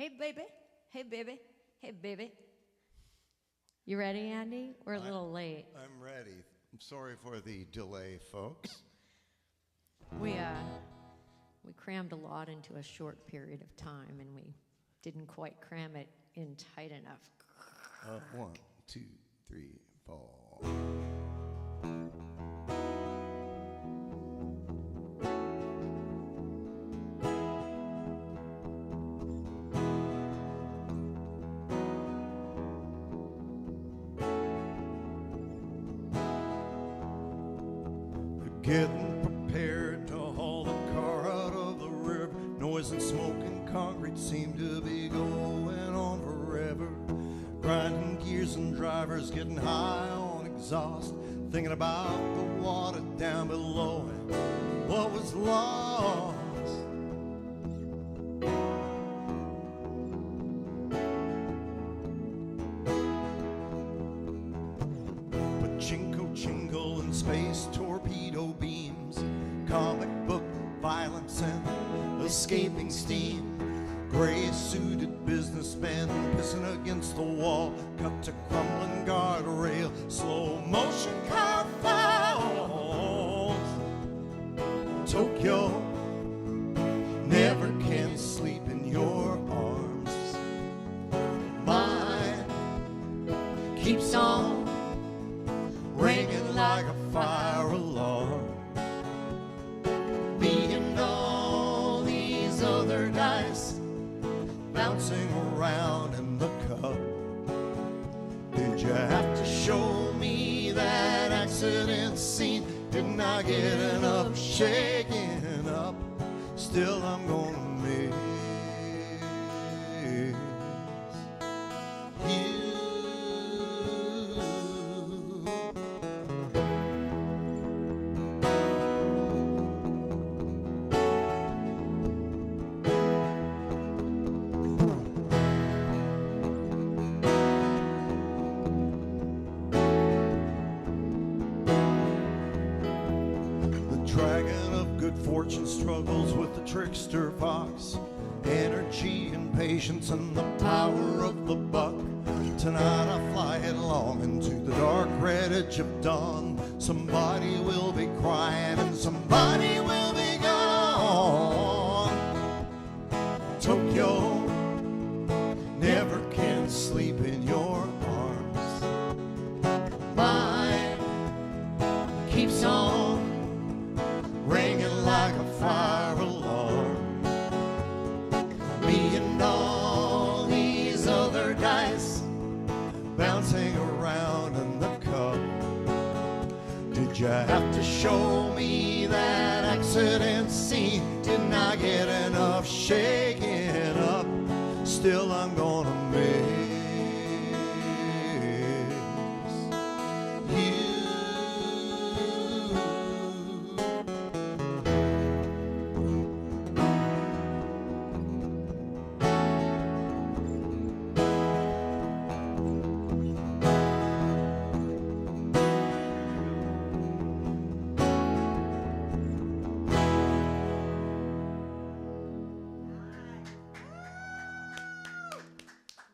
Hey, baby. Hey, baby. Hey, baby. You ready, Andy? We're a little late. I'm ready. I'm sorry for the delay, folks. We crammed a lot into a short period of time, and we didn't quite cram it in tight enough. 1, 2, 3, 4. Getting prepared to haul the car out of the river. Noise and smoke and concrete seem to be going on forever. Grinding gears and drivers getting high on exhaust, thinking about the water down below and what was lost. Pachinko jingle and space torpedo beams, comic book violence and escaping steam. Gray-suited businessmen pissing against the wall, cut to crumbling guardrail, slow motion car falls. Tokyo never can sleep in your arms. Mine keeps on ringing like a fire alarm. Me and all these other dice bouncing around in the cup. Did you have to show me that accident scene? Didn't I get enough shaking up? Still I'm gonna miss you. Dragon of good fortune struggles with the trickster fox. Energy and patience and the power of the buck. Tonight I fly headlong into the dark red edge of dawn. Somebody will be crying and somebody will be gone. Tokyo never can sleep in your arms. Mine keeps on ringing like a fire alarm. Me and all these other dice bouncing around in the cup. Did you have to show me that accident scene? Didn't I get enough shaking up? Still I'm gonna miss you.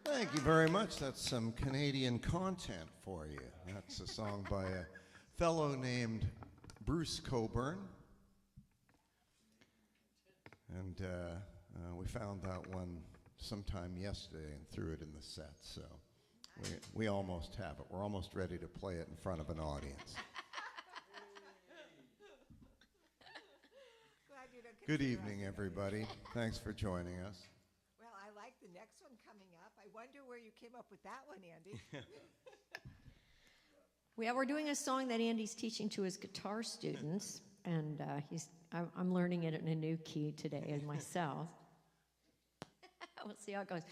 Thank you very much. That's some Canadian content for you. That's a song by a fellow named Bruce Coburn. And we found that one sometime yesterday and threw it in the set. So we almost have it. We're almost ready to play it in front of an audience. Good evening, everybody. Thanks for joining us. Well, I like the next one coming up. I wonder where you came up with that one, Andy. We're doing a song that Andy's teaching to his guitar students, and I'm learning it in a new key today myself. We'll see how it goes.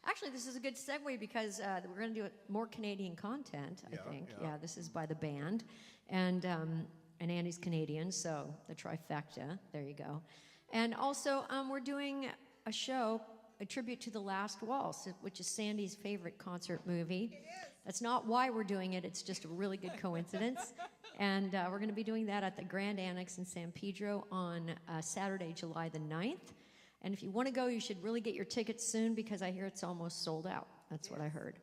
Actually, this is a good segue because we're going to do more Canadian content, I think. Yeah, this is by the band, and Andy's Canadian, so the trifecta. There you go. And also, we're doing a show, a tribute to The Last Waltz, which is Sandy's favorite concert movie. It is. That's not why we're doing it. It's just a really good coincidence. And we're going to be doing that at the Grand Annex in San Pedro on Saturday, July the 9th. And if you want to go, you should really get your tickets soon because I hear it's almost sold out. That's what I heard.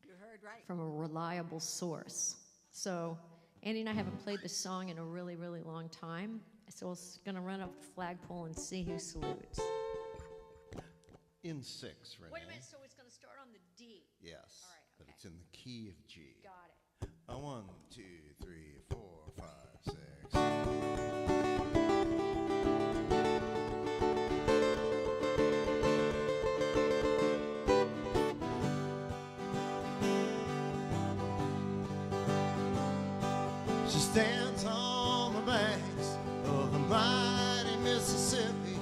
You heard right. From a reliable source. So Andy and I haven't played this song in a really, really long time. So we're going to run up the flagpole and see who salutes. In 6, Renee. Wait a minute, so it's going to start on the D. Yes. All right, But okay. it's in the key of G. Got it. 1, 2, 3, 4, 5, 6. She stands on the banks of the mighty Mississippi,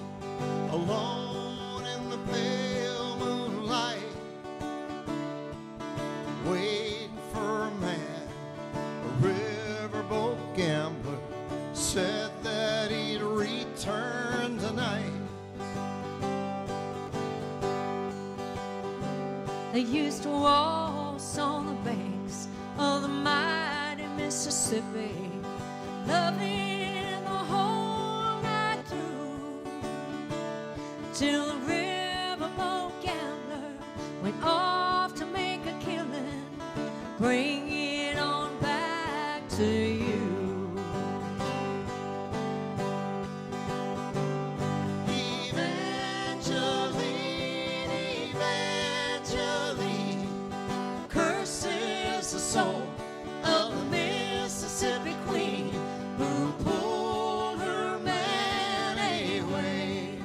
alone in the pale moonlight, waiting for a man, a riverboat gambler, said that he'd return tonight. They used to waltz on the banks of the mighty Mississippi, loving the whole night through, till the riverboat gambler went off to make a killing. Bring it on back to you. Evangeline, Evangeline, curses the soul of the Mississippi Queen who pulled her man away.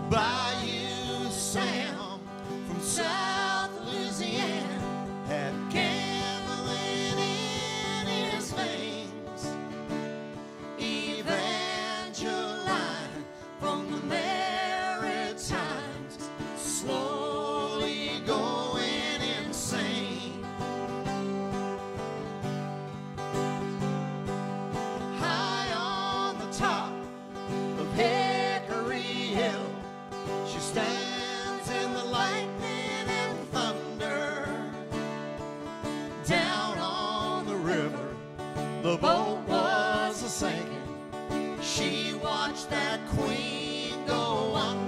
Bayou Sam from South Louisiana had gambling in his veins. Evangeline from the Maritimes, slowly going insane. High on the top of Hickory Hill, she stands in the lightning and thunder. Down on the river, the boat was a sinking. She watched that queen go under.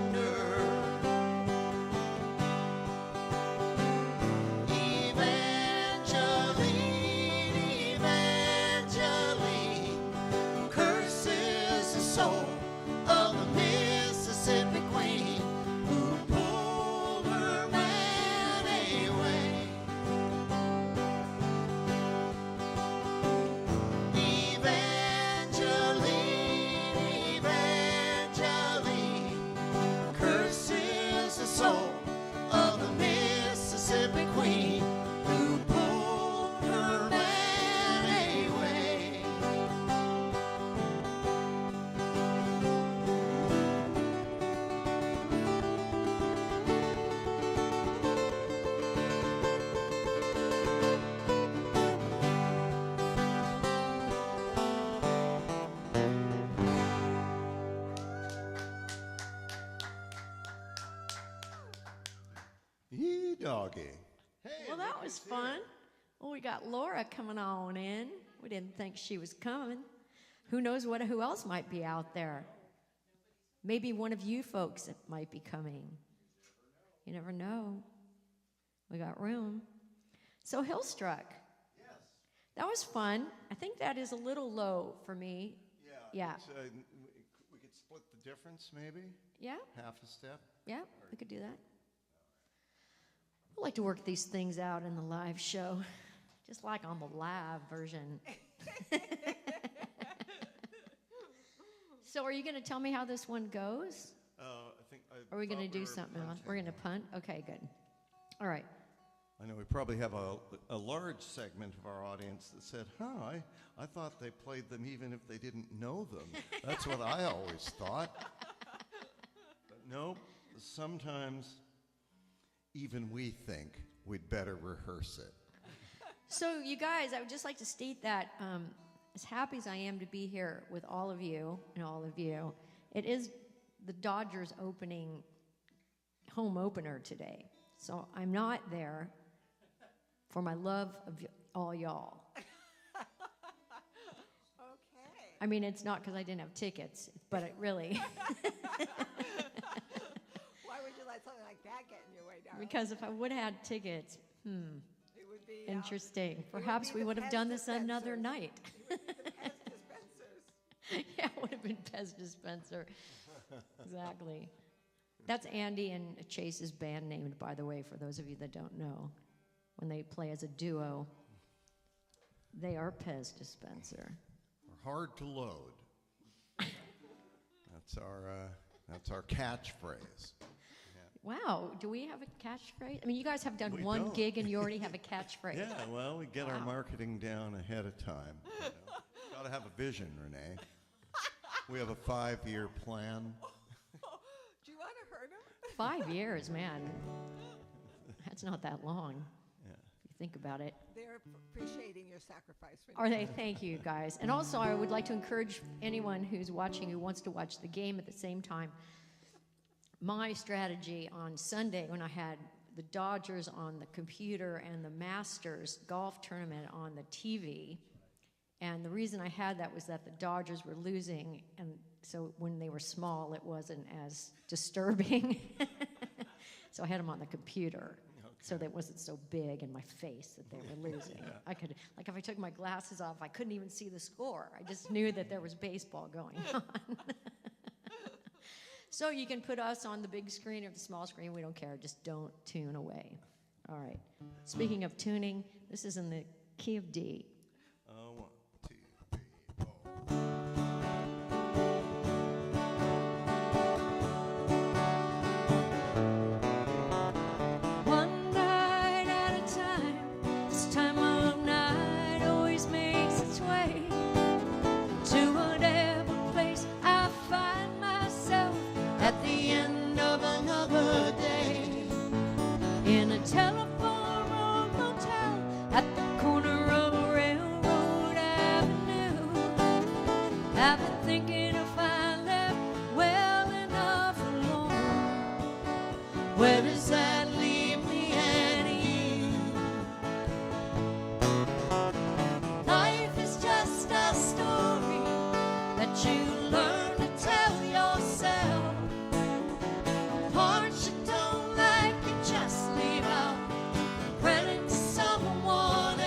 Evangeline, Evangeline, curses the soul of the Mississippi Queen who pulled her man away. Evangeline, Evangeline, curses the soul of the Mississippi Queen who pulled her man away. Yee doggy. Hey, Well, that was fun. Well, we got Laura coming on in. We didn't think she was coming. Who knows who else might be out there? Maybe one of you folks that might be coming. You never know. We got room. So Hillstruck. Yes. That was fun. I think that is a little low for me. Yeah. it's, we could split the difference, maybe. Yeah, Half a step. yeah, we could do that. I like to work these things out in the live show, just like on the live version. So are you going to tell me how this one goes? I think. Or are we going to do something else? We're going to punt? Okay, good. All right. I know we probably have a large segment of our audience that said, I thought they played them even if they didn't know them. That's what I always thought. But no, sometimes even we think we'd better rehearse it. So you guys, I would just like to state that as happy as I am to be here with all of you and all of you, it is the Dodgers opening home opener today. So I'm not there for my love of all y'all. Okay. I mean, it's not because I didn't have tickets, but it really, Why would you let something like that get in your way, darling? because if I would have had tickets, It would be interesting. would Perhaps be we the would have Pez done this another dispensers. night. It would be the Pez dispensers. Yeah, it would have been Pez dispenser. Exactly. That's Andy and Chase's band name, by the way, for those of you that don't know. When they play as a duo, they are Pez dispenser. We're hard to load. That's our catchphrase. Wow, do we have a catchphrase? I mean, you guys have done We one don't. gig and you already have a catchphrase. Yeah, well, we get our Wow. marketing down ahead of time. Got to have a vision, Renee. We have a 5-year plan. Do you want to hurt him? 5 years, man. That's not that long. Yeah. If you think about it. They're appreciating your sacrifice. Renee. Are they? Thank you, guys. And also, I would like to encourage anyone who's watching who wants to watch the game at the same time. My strategy on Sunday, when I had the Dodgers on the computer and the Masters golf tournament on the TV, and the reason I had that was that the Dodgers were losing, and so when they were small, it wasn't as disturbing. So I had them on the computer. So that it wasn't so big in my face that they were losing. I could, like, if I took my glasses off, I couldn't even see the score. I just knew that there was baseball going on. So you can put us on the big screen or the small screen. We don't care. Just don't tune away. All right. Speaking of tuning, this is in the key of D. 1, 2, 3, 4. One night at a time, this time of night always makes its way to whatever place I find myself at the end of another day. In a telephone or motel at the corner of a railroad avenue. I've been thinking if I left well enough alone, where does that leave me and you? Life is just a story that you learn to tell yourself. Parts you don't like, you just leave out. Credit to someone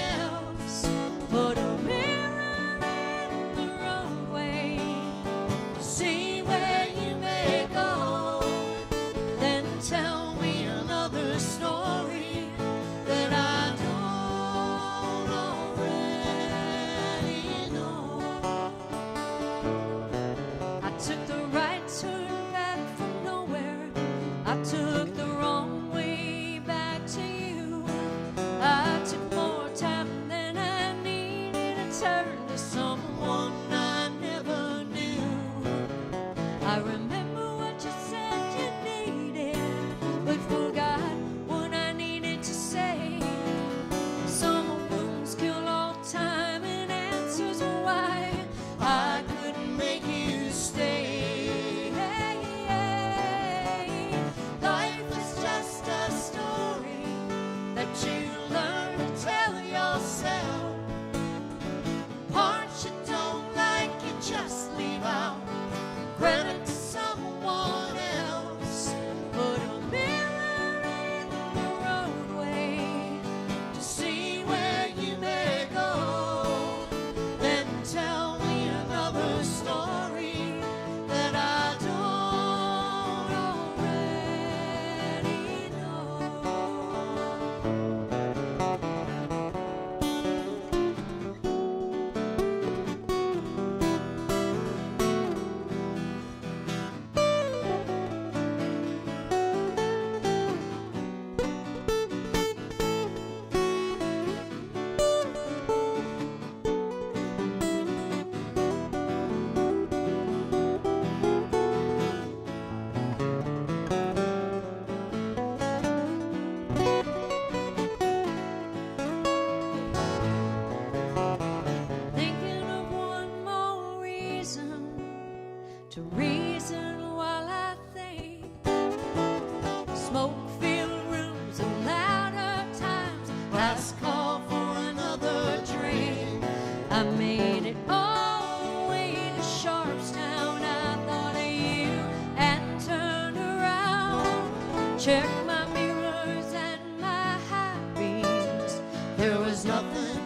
there was nothing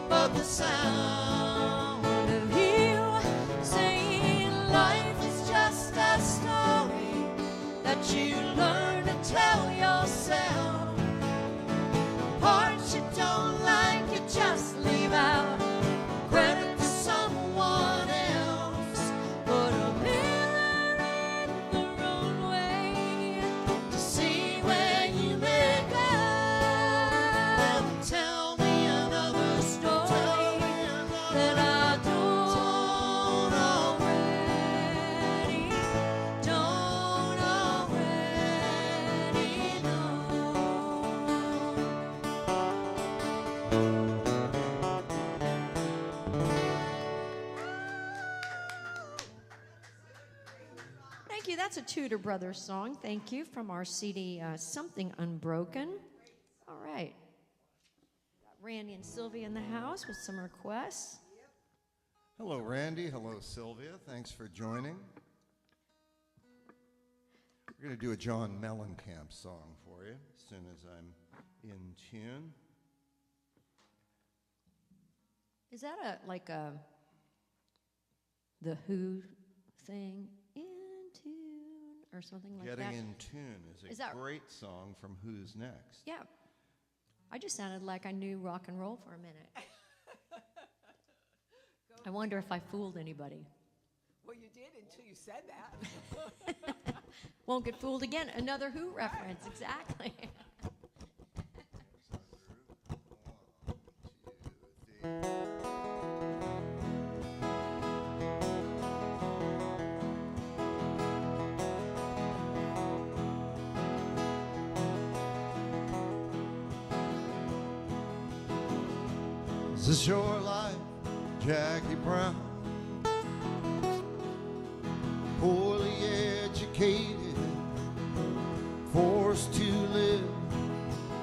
but the sound of you saying life is just a story that you learn to tell yourself. Parts you don't like, you just leave out. Credit to someone else. Put a mirror in the roadway to see where you may go. Tell me another story that I don't already Thank you. That's a Tudor Brothers song. Thank you. From our CD, Something Unbroken. All right. Got Randy and Sylvia in the house with some requests. Hello, Randy. Hello, Sylvia. Thanks for joining. We're going to do a John Mellencamp song for you as soon as I'm in tune. Is that the Who thing? In tune or something like that? Getting in Tune is a great song from Who's Next. Yeah. I just sounded like I knew rock and roll for a minute. I wonder if I fooled anybody. Well, you did until you said that. Won't get fooled again. Another Who reference, exactly. Is this your life, Jackie Brown? Poorly educated, forced to live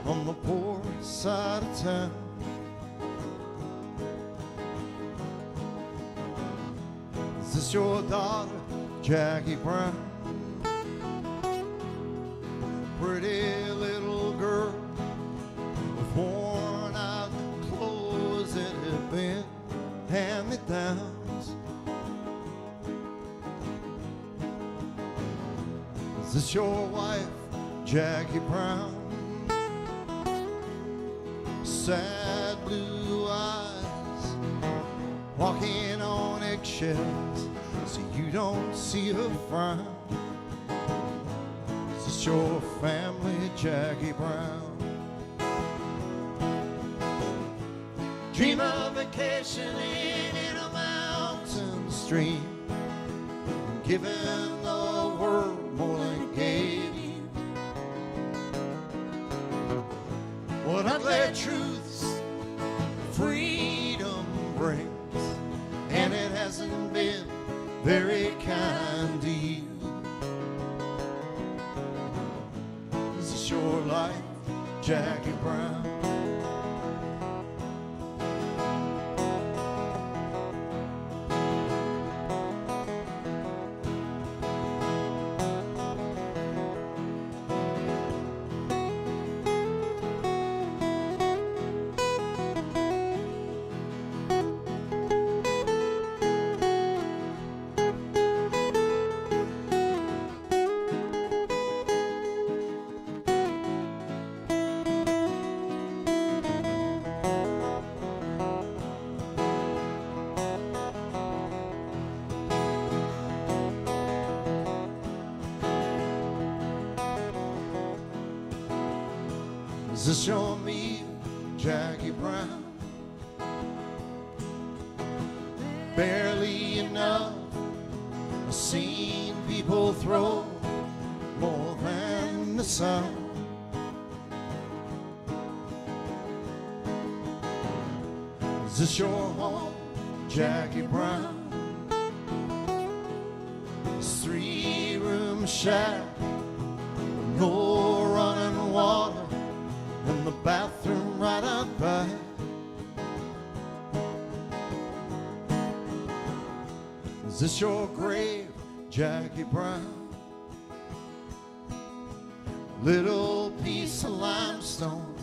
on the poor side of town. Is this your daughter, Jackie Brown? Pretty little girl with worn out clothes that have been hand-me-downs. Is this your wife, Jackie Brown? Sad blue eyes, walking on eggshells so you don't see her frown. Is this your family, Jackie Brown? Dream of vacationing in a mountain stream, giving the world more than it gave you. What ugly truths freedom brings, and it hasn't been very kind to you. Is this your life, Jackie Brown? Is this your me, Jackie Brown? Barely enough. I've seen people throw more than the sun. Is this your home, Jackie Brown? This 3-room shack, no running water, in the bathroom right out back. Is this your grave, Jackie Brown? Little piece of limestone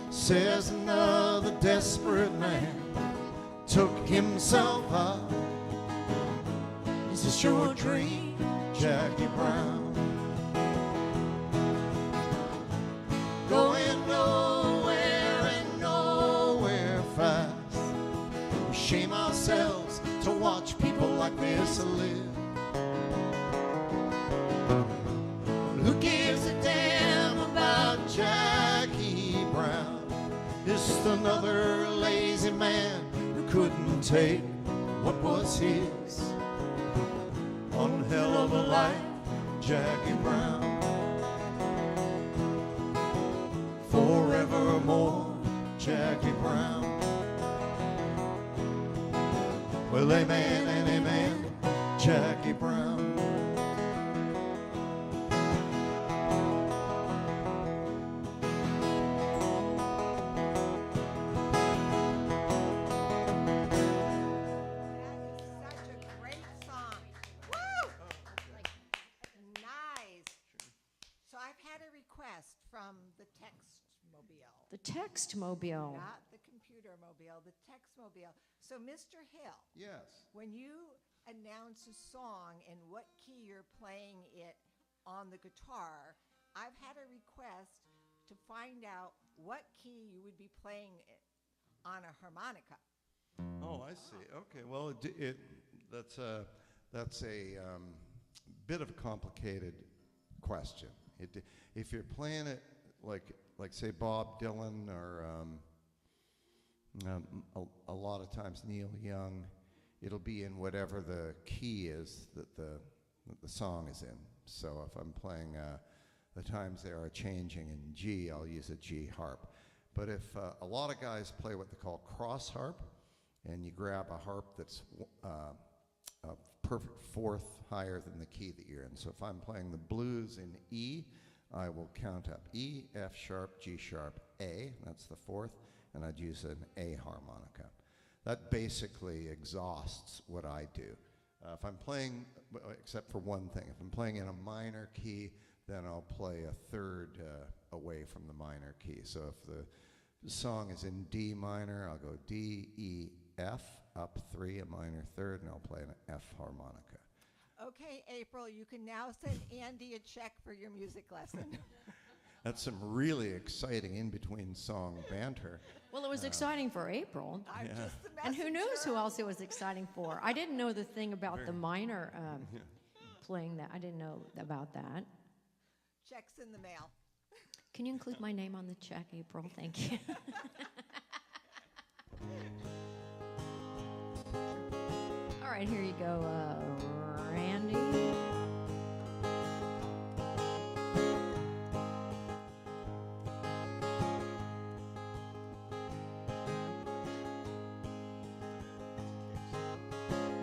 says another another desperate man took himself out. Is this your dream, Jackie Brown? Going nowhere and nowhere fast. We shame ourselves to watch people like this live. Who gives a damn about Jackie Brown? Just another lazy man who couldn't take what was his. One hell of a life, Jackie Brown. Forevermore, Jackie Brown. Well, amen and amen, Jackie Brown. From the Text-mobile. The Text-mobile. Not the computer-mobile, the Text-mobile. So, Mr. Hill. Yes. When you announce a song and what key you're playing it on the guitar, I've had a request to find out what key you would be playing it on a harmonica. Oh, I see. Okay. Well, that's a bit of a complicated question. If you're playing it like say Bob Dylan or a lot of times Neil Young, it'll be in whatever the key is that the song is in. So if I'm playing the times they are changing in G, I'll use a G harp. But if a lot of guys play what they call cross harp, and you grab a harp that's a perfect fourth higher than the key that you're in. So if I'm playing the blues in E, I will count up E, F sharp, G sharp, A, that's the fourth, and I'd use an A harmonica. That basically exhausts what I do. If I'm playing, except for one thing, if I'm playing in a minor key, then I'll play a third away from the minor key. So if the song is in D minor, I'll go D, E, F, up 3, a minor third, and I'll play an F harmonica. Okay, April, you can now send Andy a check for your music lesson. That's some really exciting in-between song banter. Well, it was exciting for April. I'm just the And who knows messenger. who else it was exciting for? I didn't know the thing about the minor playing that. I didn't know about that. Check's in the mail. Can you include my name on the check, April? Thank you. All right, here you go, Randy.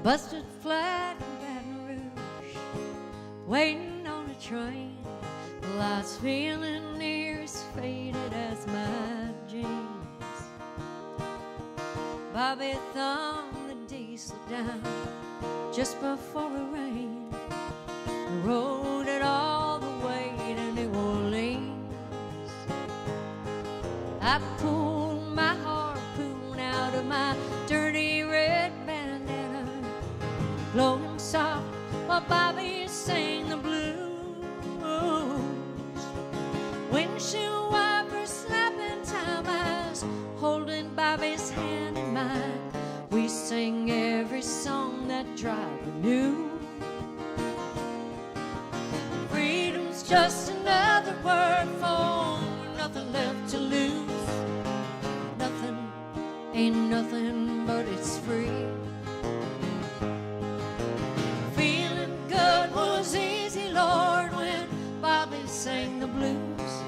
Busted flat in Baton Rouge, waiting on a train. Life's feeling near as faded as my jeans. Bobby thumbed the diesel down just before it rained. Rode it all the way to New Orleans. I pulled my harpoon out of my dirty red bandana, blowing soft while Bobby sang the blues. Windshield wipers slapping time, I was holding Bobby's hand in mine. We sang every song that driver knew. Freedom's just another word for nothing left to lose. Nothing ain't nothing, but it's free. Feeling good was easy, Lord, when Bobby sang the blues.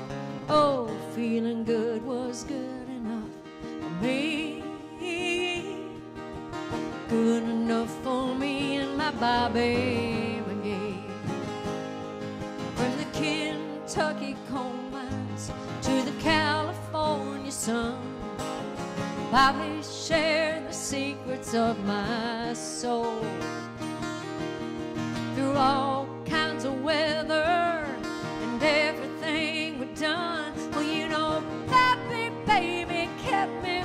Oh, feeling good was good enough for me. Good enough for me and my Bobby McGee. From the Kentucky coal mines to the California sun, Bobby shared the secrets of my soul. Through all kinds of weather and everything we've done, well, you know, Bobby, baby, kept me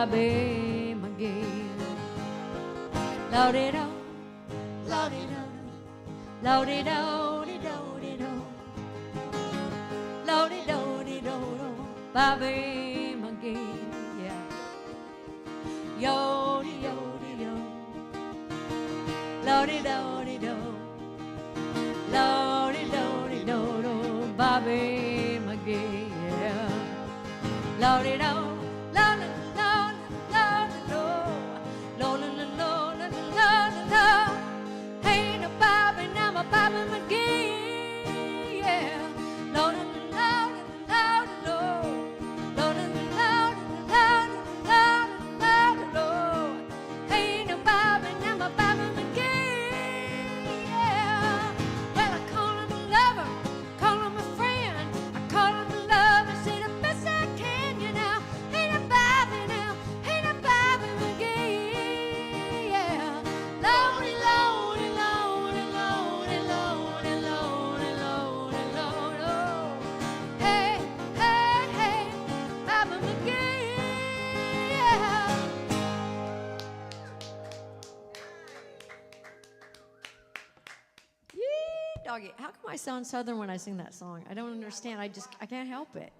Bobby McGee. Lo-de-do, lo-de-do, lo-de-do-de-do-de-do. Lo-de-do-de-do-do, Bobby McGee, yeah. Yo-de-yo-de-yo, lo-de-do-de-do, lo-de-do-de-do-do, Bobby McGee, yeah. Lo-de-do, lo-de-do-de-do-de-do, lo-de-do-de-do-de-do. Ain't no Bobby, now my Bobby McGee, yeah. Lo-de-do-de-do-de-do, lo-de-do-de-do-de-do. Ain't no Bobby, now my Bobby McGee, yeah. Well, I call him a lover, call him a friend, I call him a lover, say the best I can, you know. Ain't a Bobby now, ain't a Bobby McGee, yeah. Lordy, lordy, lordy, lordy, lordy, lordy, lordy, lordy, oh. Hey, hey, hey, Bobby McGee, yeah. Yee, doggy. How come I sound southern when I sing that song? I don't understand. I can't help it.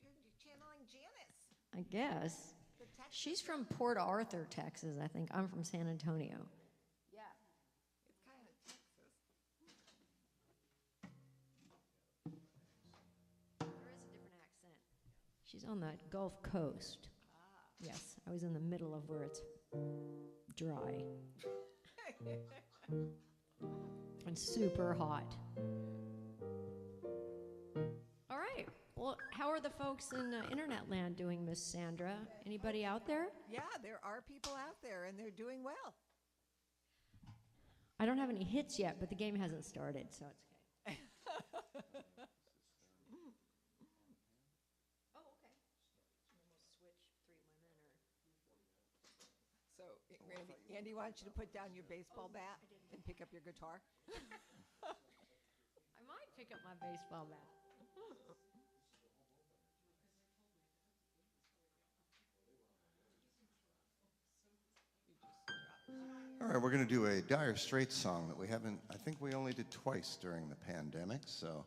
Because you're channeling Janice. I guess. The Texas. She's from Port Arthur, Texas, I think. I'm from San Antonio. Yeah. It's kind of Texas. There is a different accent. She's on the Gulf Coast. Yes, I was in the middle of where it's dry and super hot. All right. Well, how are the folks in internet land doing, Miss Sandra? Anybody out there? Yeah, there are people out there, and they're doing well. I don't have any hits yet, but the game hasn't started, so it's okay. Oh, okay. So, Andy wants you to put down your baseball bat and pick up your guitar. I might pick up my baseball bat. All right, we're going to do a Dire Straits song that we haven't, I think we only did twice during the pandemic, so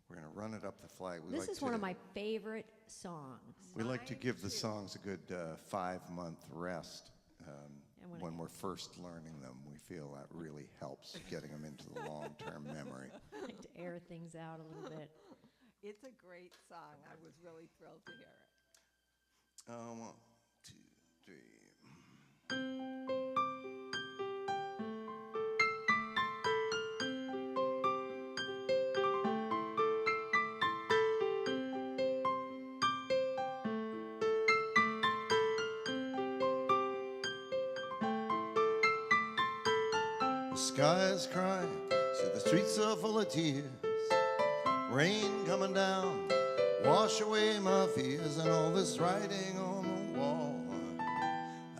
we're going to run it up the flag. This is one of my favorite songs. We like to give the songs a good 5-month rest And when we're first learning them. We feel that really helps getting them into the long-term memory. I like to air things out a little bit. It's a great song. I was really thrilled to hear it. 1, 2, 3. The sky is crying, so the streets are full of tears. Rain coming down, wash away my fears, and all this writing on the wall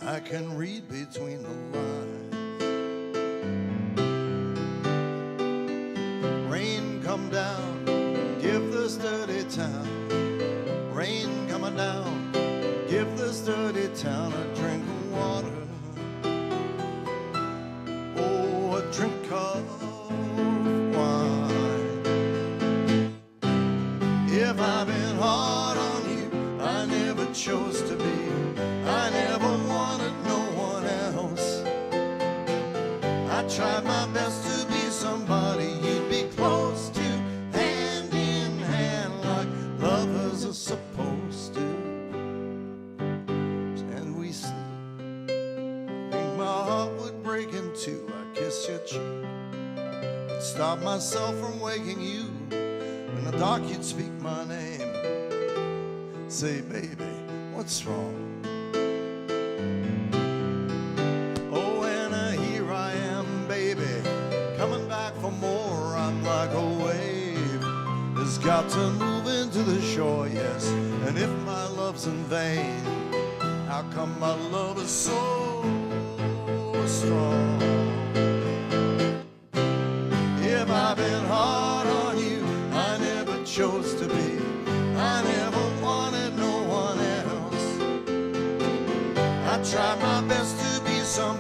I can read between the lines. Rain come down, give this dirty town. Rain coming down, give this dirty town a drink of water. Oh, a drink of wine. If I've been hard on you, I never chose to be. I never wanted no one else. I tried my best to be somebody you'd be close to, hand in hand like lovers are supposed to. And we sleep. Think my heart would break in two. I kiss your cheek. I'd stop myself from waking you. In the dark you'd speak my name. Say, baby, what's wrong? Oh, and here I am, baby, coming back for more. I'm like a wave that's got to move into the shore, yes. And if my love's in vain, how come my love is so strong? If I've been hard on you, I never chose to be. I never wanted no one else.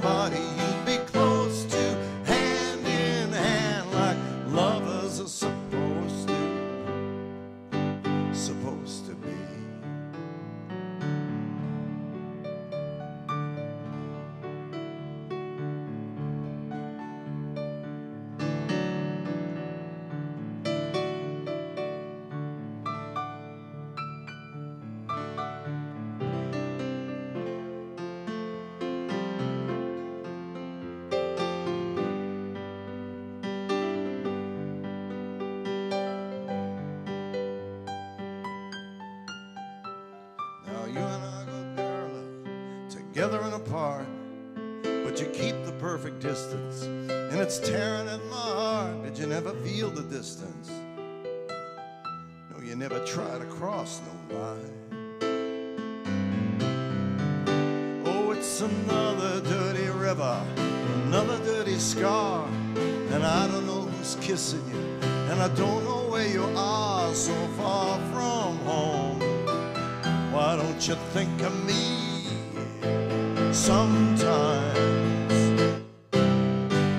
somebody you'd be close to, hand in hand like lovers are supposed to be. Now you and I go parallel, together and apart, but you keep the perfect distance, and it's tearing at my heart. Did you never feel the distance? No, you never try to cross no line. Oh, it's another dirty river, another dirty scar, and I don't know who's kissing you, and I don't know where you are, so far from home. Why don't you think of me sometimes?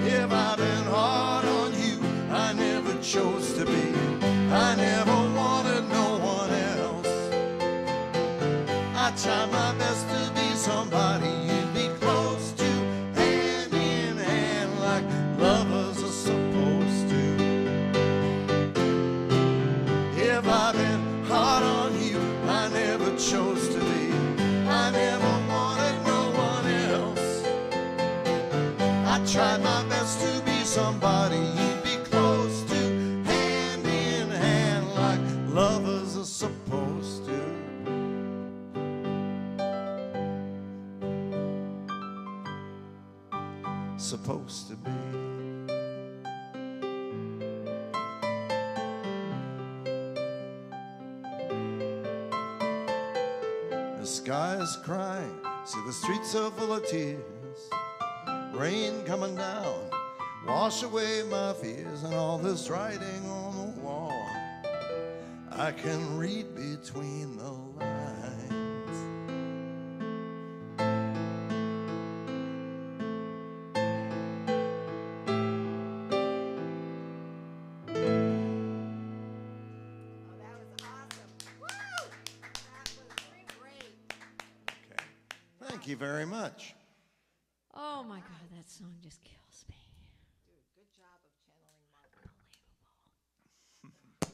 If I've been hard on you, I never chose to be. I never wanted no one else. I tried my best to be somebody you'd be close to, hand in hand like lovers are supposed to. If I've been hard on you, I never chose to be. I never wanted no one else. I tried my best to be somebody you'd be close to, hand in hand like lovers are supposed to. Supposed to be. The sky is crying, see the streets are full of tears. Rain coming down, wash away my fears, and all this writing on the wall, I can read between the lines. Oh, that was awesome. Woo! That was great. Okay. Thank you very much. Oh my God, that song just kills me. Dude, good job of channeling Mark.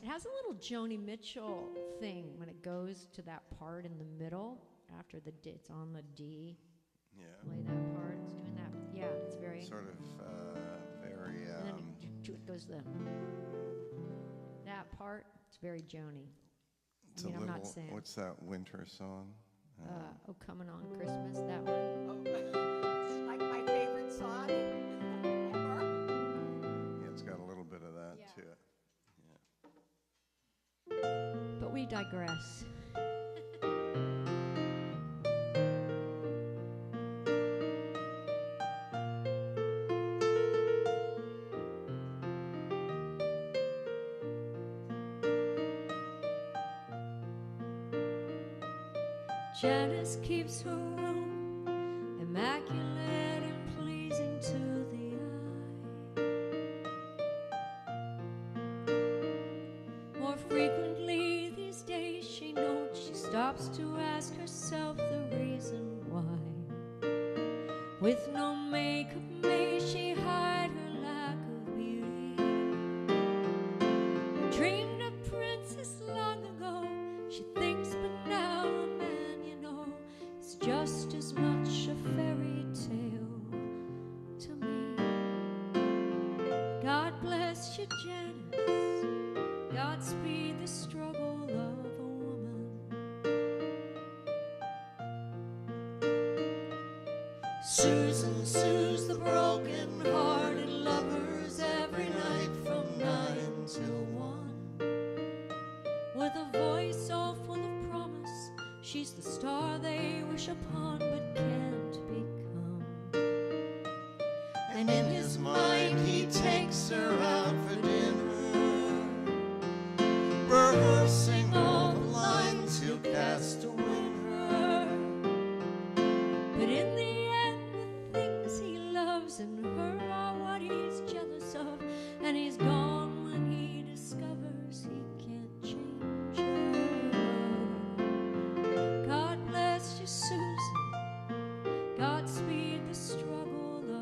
It has a little Joni Mitchell thing when it goes to that part in the middle after the D, it's on the D. Yeah. Play that part. It's doing that. Yeah, it's very. Sort of very. And then it goes that part. It's very Joni. It's I mean, a I'm little. not saying. What's that winter song? Oh, Coming on Christmas. That one. Oh, like my favorite song ever. Yeah, it's got a little bit of that Yeah. to it. But we digress. Janice keeps her room immaculate and pleasing to the eye. More frequently these days she notes, she stops to ask herself the reason why. With no makeup may she hide her lack of beauty. I dreamed a princess long ago, she thinks, but now a man, you know, is just as much a fairy tale to me. God bless you, Janice. Godspeed the struggle of a woman. Susan soothes the broken-hearted lovers every night from 9 till 1. With a voice so full of promise, she's the star they wish upon but can't become. And in his mind he takes her out for dinner, rehearsing all the lines he'll cast to win her. But in the end, the things he loves and her are what he's jealous of, and he's gone when he discovers he can't change her. God bless you, Susan. Godspeed the struggle of a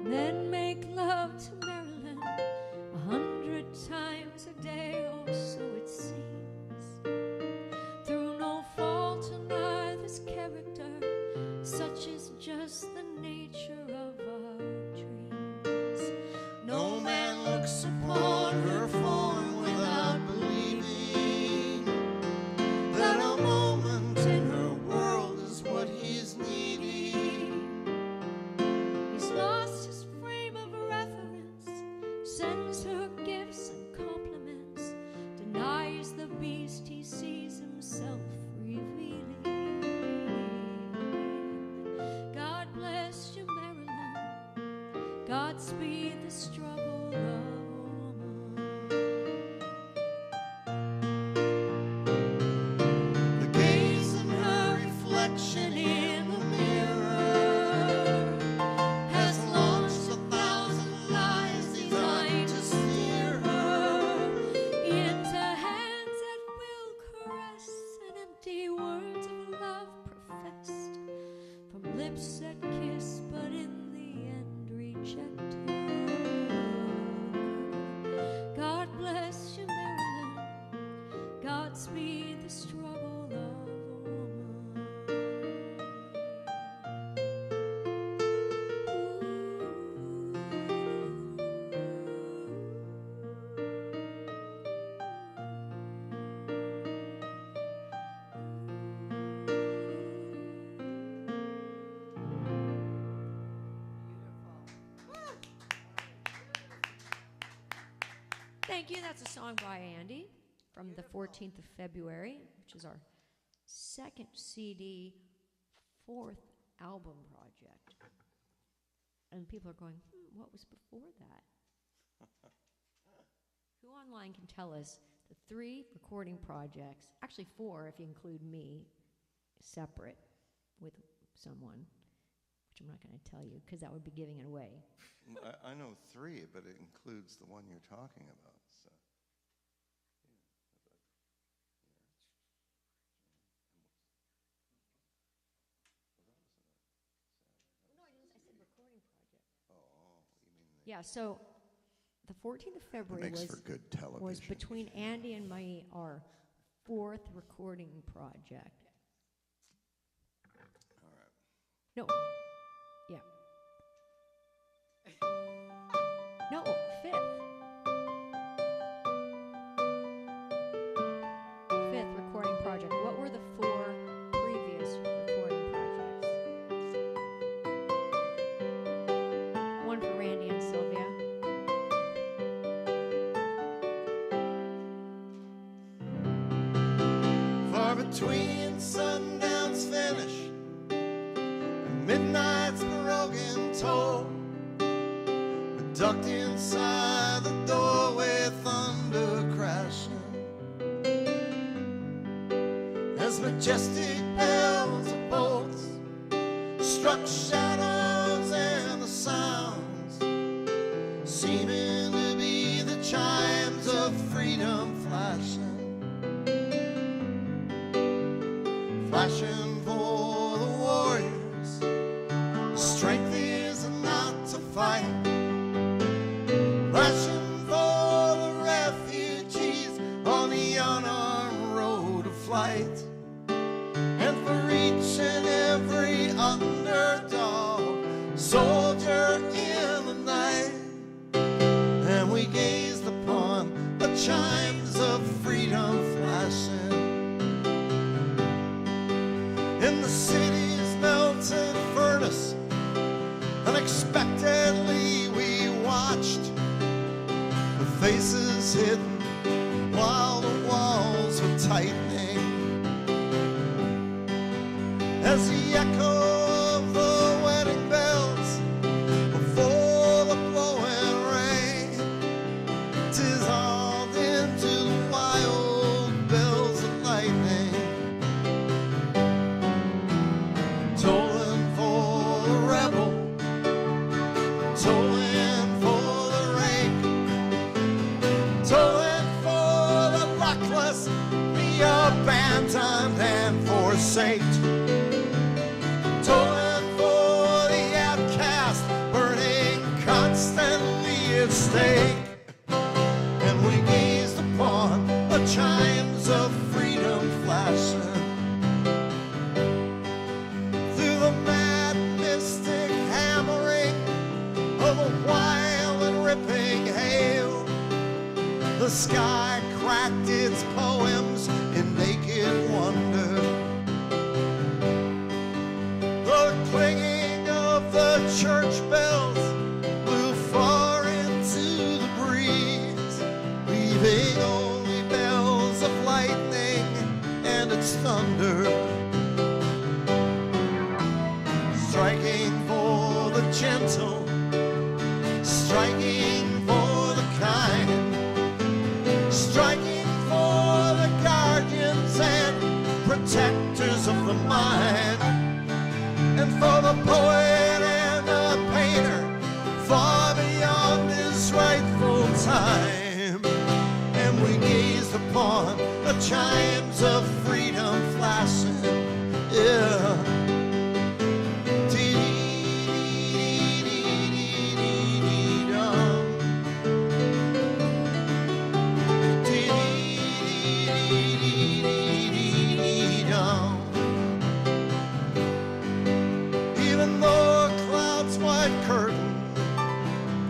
men make love to Marilyn 100 times a day, oh, so it seems, through no fault of either's character. Such is just the nature of our dreams. No man looks upon her form without believing that a moment in her world is what he's needing. He's lost his frame of reference, sends her gifts and compliments, denies the beast he sees himself revealing. God bless you, Marilyn. Godspeed the struggle of a woman. The gaze in her reflection in the mirror has launched 1,000 lies designed to steer her Into hands that will caress and empty words of love professed, from lips that kiss but in the end reject her. God bless you, Marilyn. Godspeed the struggle of a woman. Thank you. That's a song by Andy from the 14th of February, which is our second CD, fourth album project. And people are going, what was before that? Who online can tell us the 3 recording projects, actually 4 if you include me, separate with someone, which I'm not going to tell you because that would be giving it away. I know 3, but it includes the one you're talking about. So. No, I said recording project. Oh, you mean Yeah, so the 14th of February makes for good television. was between Andy and me our 4th recording project. All right. No, yeah. No, 5th. 5th recording project. What were the 4 previous recording projects? One for Randy and Sylvia. Far between sundown's finish and midnight's broken toll, we're ducked inside the doorway, thunder crashing as majestic bells of bolts struck shadows, and the sounds seeming to be the chimes of freedom flashing for the warriors. Strength is not to fight, flashing for the refugees on the unarmed road of flight, and for each and every underdog soldier in the night. And we gazed upon the chimes of freedom flashing in the city's melted furnace. Unexpectedly we faces hidden while the walls were tightening. As the echo of the wedding bells before the blowing rain dissolved into the wild bells of lightning, tolling for the rebel, tolling for the rake, tolling for the luckless, the abandoned and forsaken, tolling for the outcast, burning constantly at stake. And we gazed upon the chimes of freedom flashing through the mad mystic hammering of a wild and ripping hail. The sky cracked its poems in naked wonder. The clanging of the church bells blew far into the breeze, leaving only bells of lightning and its thunder, striking for the gentle, striking for the kind, striking for the guardians and protectors of the mind, and for the poet and the painter far beyond his rightful time. And we gazed upon the chimes of freedom flashing, yeah. Even though a cloud's white curtain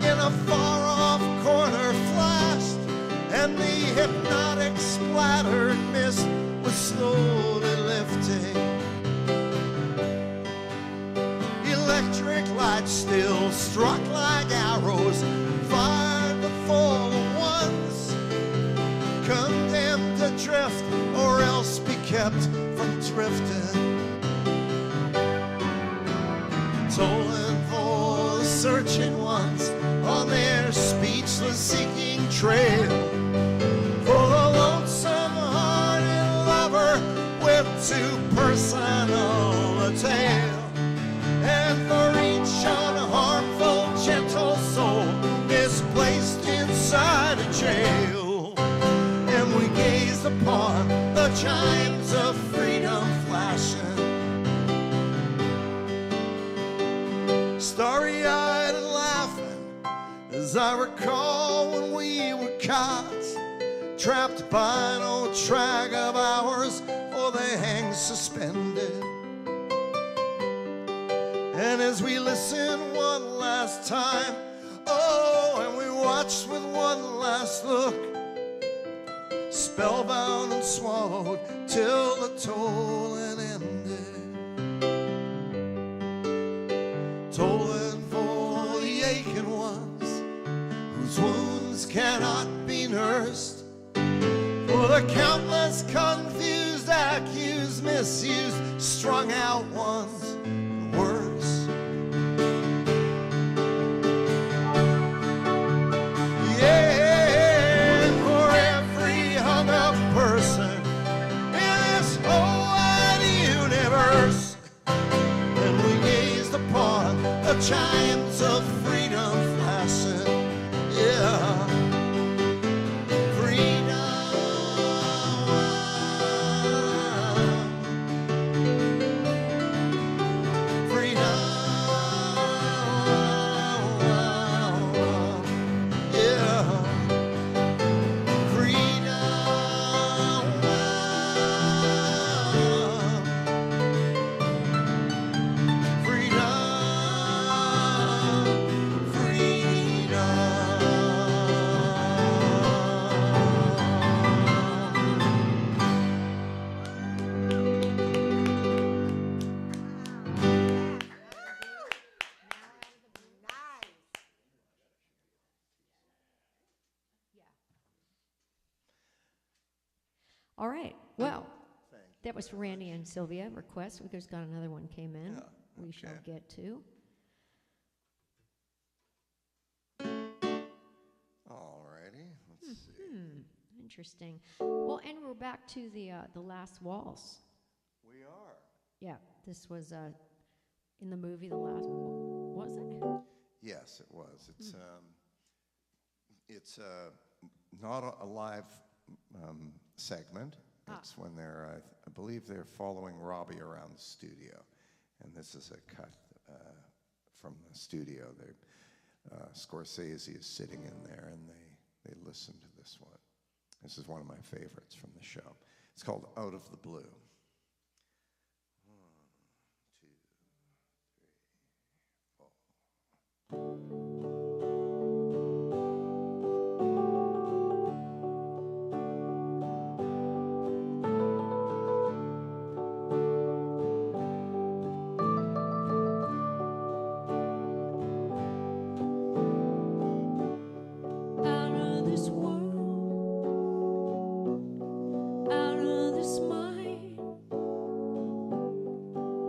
in a far-off corner flashed, and the hypnotic splattered mist was slowly lifting, electric lights still struck like arrows, fired before the ones condemned to drift or else be kept from drifting, tolling for the searching ones on their speechless seeking trail, for the lonesome-hearted lover with too personal a tale, and for each unharmful gentle soul misplaced inside a jail. And we gazed upon the chimes of freedom flashing, starry-eyed and laughing, as I recall when we were caught, trapped by an old track of ours, for they hang suspended. And as we listened one last time, oh, and we watched with one last look, spellbound and swallowed till the tolling ended, tolling for the aching ones whose wounds cannot be nursed, for the countless confused, accused, misused, strung out ones, and worse. Yeah, for every hung up person in this whole wide universe. And we gazed upon the chimes of freedom flashing, yeah. Freedom. All right. Well, Thank you. that was for Randy and Sylvia request. We just got another one came in. Yeah, We shall okay. get to. All righty. Let's see. Interesting. Well, and we're back to the last waltz. We are. Yeah, this was in the movie The Last. Was it? Yes, it was. It's not a live segment. It's when they're, I believe they're following Robbie around the studio, and this is a cut from the studio. Scorsese is sitting in there, and they listen to this one. This is one of my favorites from the show. It's called Out of the Blue. 1, 2, 3, 4. Out of this world, out of this mind,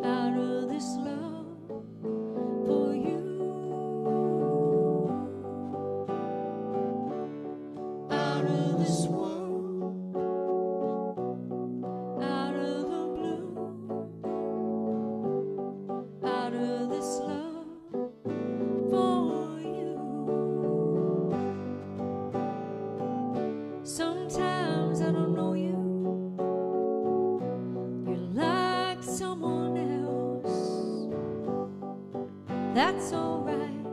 out of this love for you, out of this world, out of the blue, out of this love for you. Sometimes I don't know you. You're like someone else. That's alright.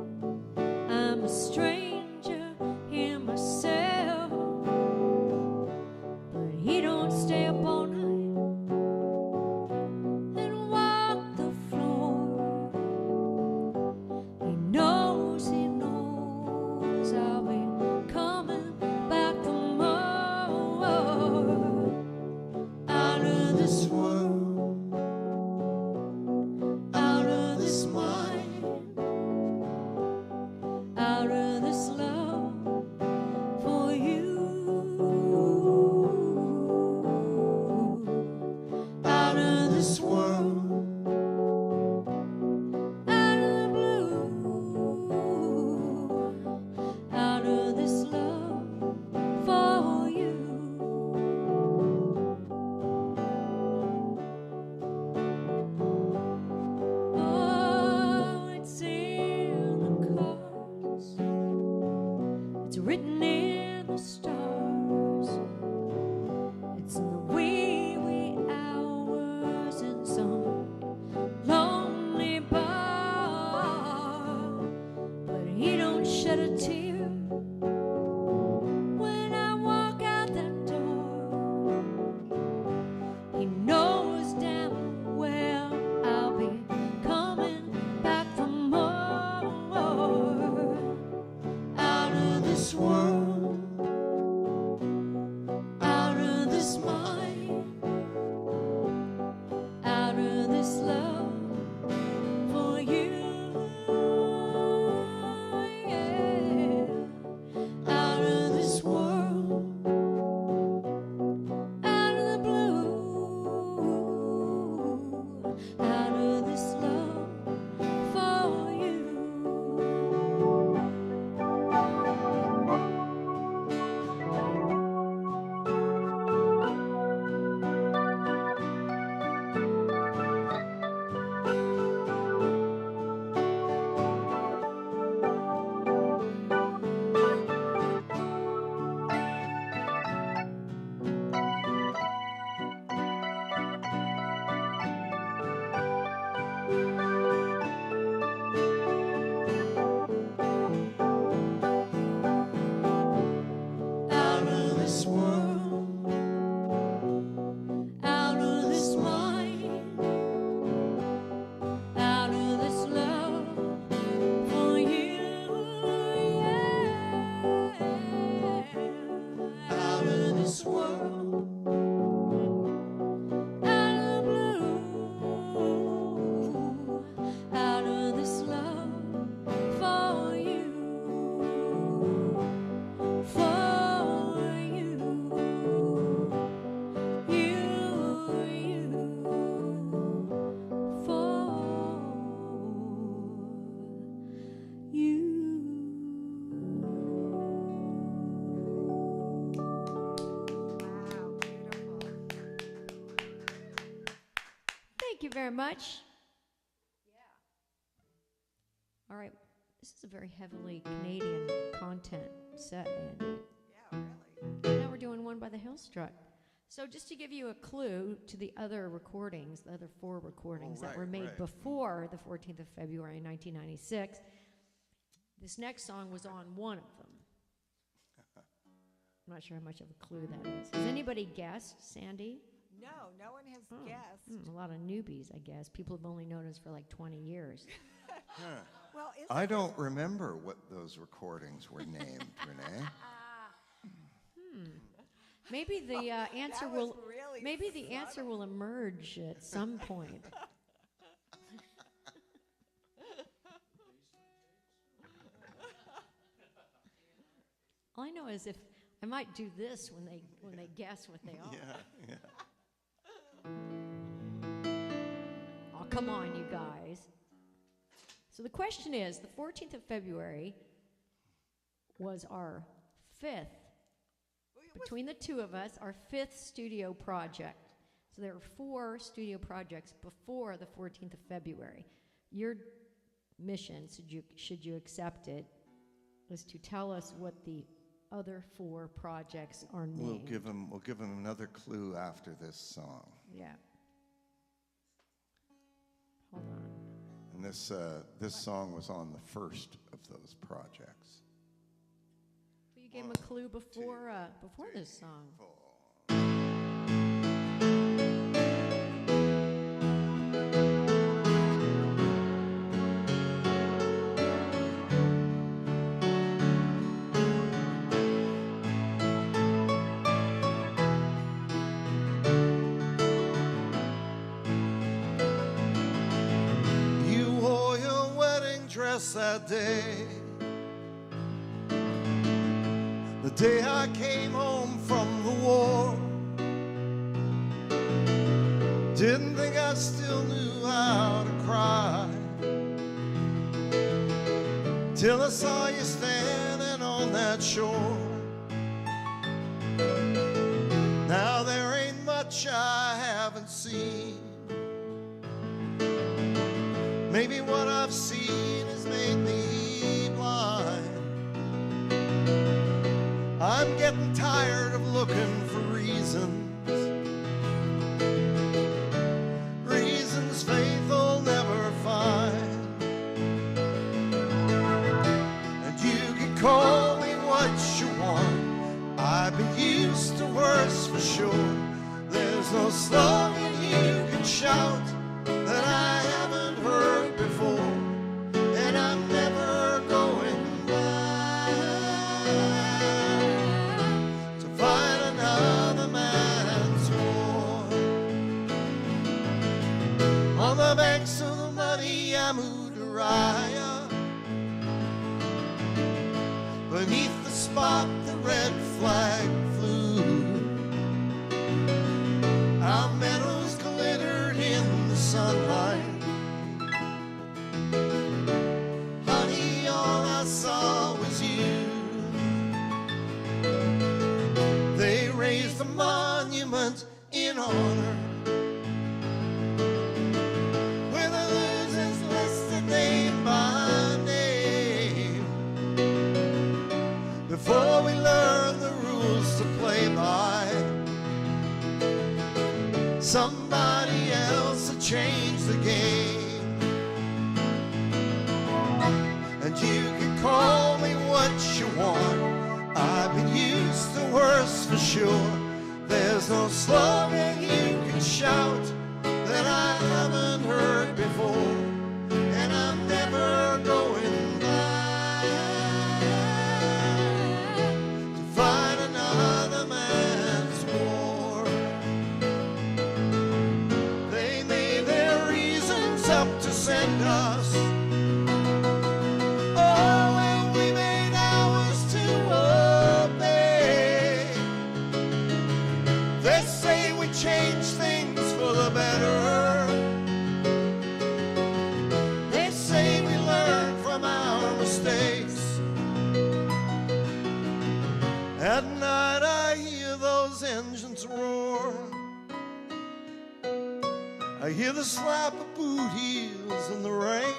I'm a stranger in myself. But he don't stay up all night and walk the floor. He knows I'll be coming back for more. Out of this world, out of this mind, out of this love for you, out of this world, out of the blue, out of this love for you. Oh, it's in the cards. It's written in the stars. It's in the wee hours in some lonely bar. But he don't shed a tear when I walk out that door. He knows damn well I'll be coming back for more. Out of this world, out of this mind, out of this love for you. Yeah. very much. Yeah. All right. This is a very heavily Canadian content set, Andy. Yeah, really. Now we're doing One by the Hill Strut. So just to give you a clue to the other recordings, the other 4 recordings that were made before the 14th of February 1996, this next song was on one of them. I'm not sure how much of a clue that is. Has anybody guessed, Sandy? No, no one has guessed. A lot of newbies, I guess. People have only known us for like 20 years. Well, I don't remember what those recordings were named, Renee. Maybe the answer that was will. really Maybe the answer will emerge at some point. All I know is if I might do this when they guess what they are. Oh, come on, you guys. So the question is, the 14th of February was our 5th, between the two of us, our 5th studio project. So there were 4 studio projects before the 14th of February. Your mission, should you accept it, is to tell us what the other 4 projects are named. We'll give him another clue after this song. Yeah. Hold on. And this song was on the first of those projects. Well, you gave him a clue before this song. That day, the day I came home from the war, didn't think I still knew how to cry, till I saw you standing on that shore. Now there ain't much I haven't seen. Maybe what I've seen has made me blind. I'm getting tired of looking for reasons, reasons faith will never find. And you can call me what you want, I've been used to worse for sure. There's no slogan you can shout that I haven't heard before, and I'm never going back to fight another man's war. On the banks of the muddy Amudaraya, beneath the spot the red flag flew, our meadows glittered in the sunlight. Honey, all I saw was you. They raised a monument in honor, with the losers listed name by name. Before we learn the rules to play by, somebody else had changed the game. And you can call me what you want, I've been used to worse for sure. There's no slogan you can shout that I haven't heard before, and I'm never going back to fight another man's war. They made their reasons up to send us, oh, and we made ours to obey. They say we change things for the better. They say we learn from our mistakes. At night I hear those engines roar, I I hear the slap of boot heels in the rain.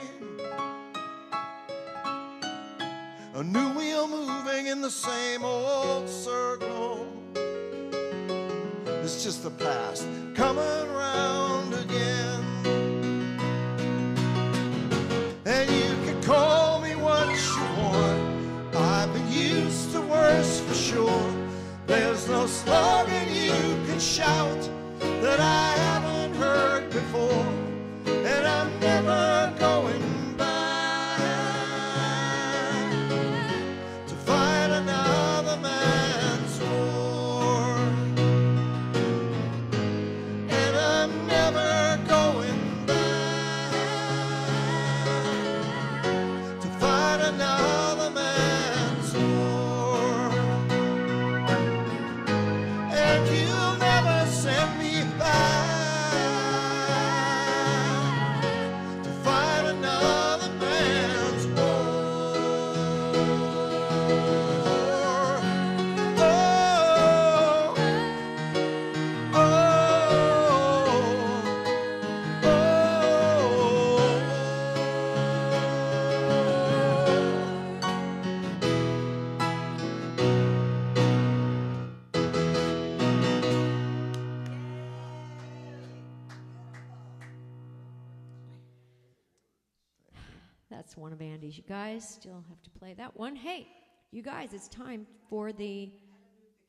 A new wheel moving in the same old circle. It's just the past coming round again. And you can call me what you want. I've been used to worse for sure. There's no slogan you can shout that I haven't heard before. And I'm never going back to fight another man's war. And I'm never going back to fight another man's war. And you'll never send me back to fight another man's war. Oh, oh, That's one of Andy's. You guys still have to play that one. Hey, you guys, it's time for the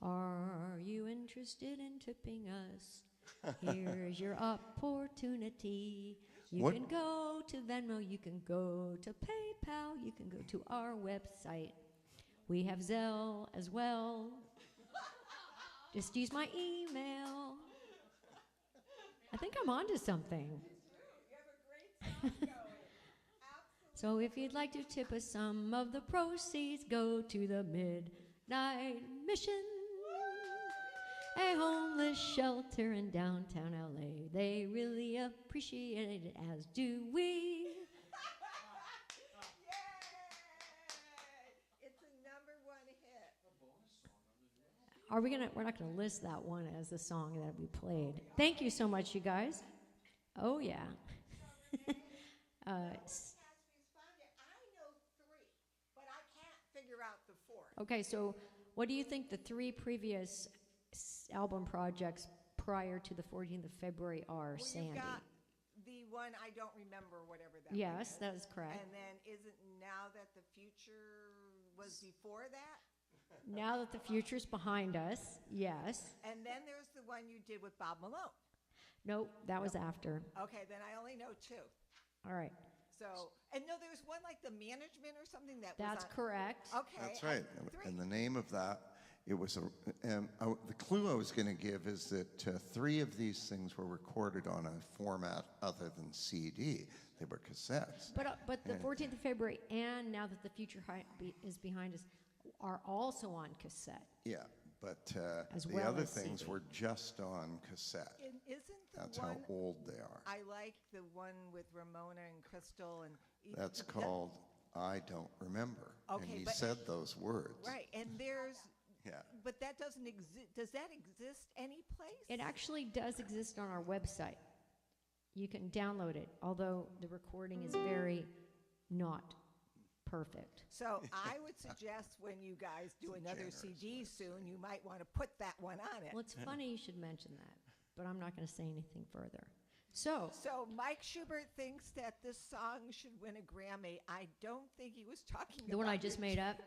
Are You Interested in Tipping Us? Here's your opportunity. You What- can go to Venmo, you can go to PayPal, you can go to our website. We have Zelle as well. Just use my email. I think I'm onto something. So if you'd like to tip us some of the proceeds, go to the Midnight Mission, a homeless shelter in downtown LA. They really appreciate it, as do we. Yay! It's a #1 hit. We're not gonna list that one as the song that we played. Thank you so much, you guys. Oh yeah. Has responded. I know 3, but I can't figure out the 4th. Okay, so what do you think the 3 previous album projects prior to the 14th of February are, Well, Sandy? you've got the one I don't remember, whatever that Yes, one is. that is correct. And then isn't Now That the Future was before that? Now that the future's behind us, yes. And then there's the one you did with Bob Malone. Nope, that was after. Okay, then I only know 2. All right, So, and no, there was one like The Management or something that that's was on. correct. Okay. That's right. 3. And the name of that, it was the clue I was going to give is that 3 of these things were recorded on a format other than CD. They were cassettes. But the 14th of February and Now That the Future is Behind Us are also on cassette. Yeah, but As the well other as things CD. were just on cassette. And isn't the That's one how old they are. I like the one with Ramona and Crystal and That's called I Don't Remember. Okay, And he but- said those words. Right, and there's Yeah. but that doesn't exist. Does that exist any place? It actually does exist on our website. You can download it, although the recording is very not perfect. So I would suggest when you guys do another CD soon, you might want to put that one on it. Well, it's funny you should mention that, but I'm not going to say anything further. So, So Mike Schubert thinks that this song should win a Grammy. I don't think he was talking about the one I just made up,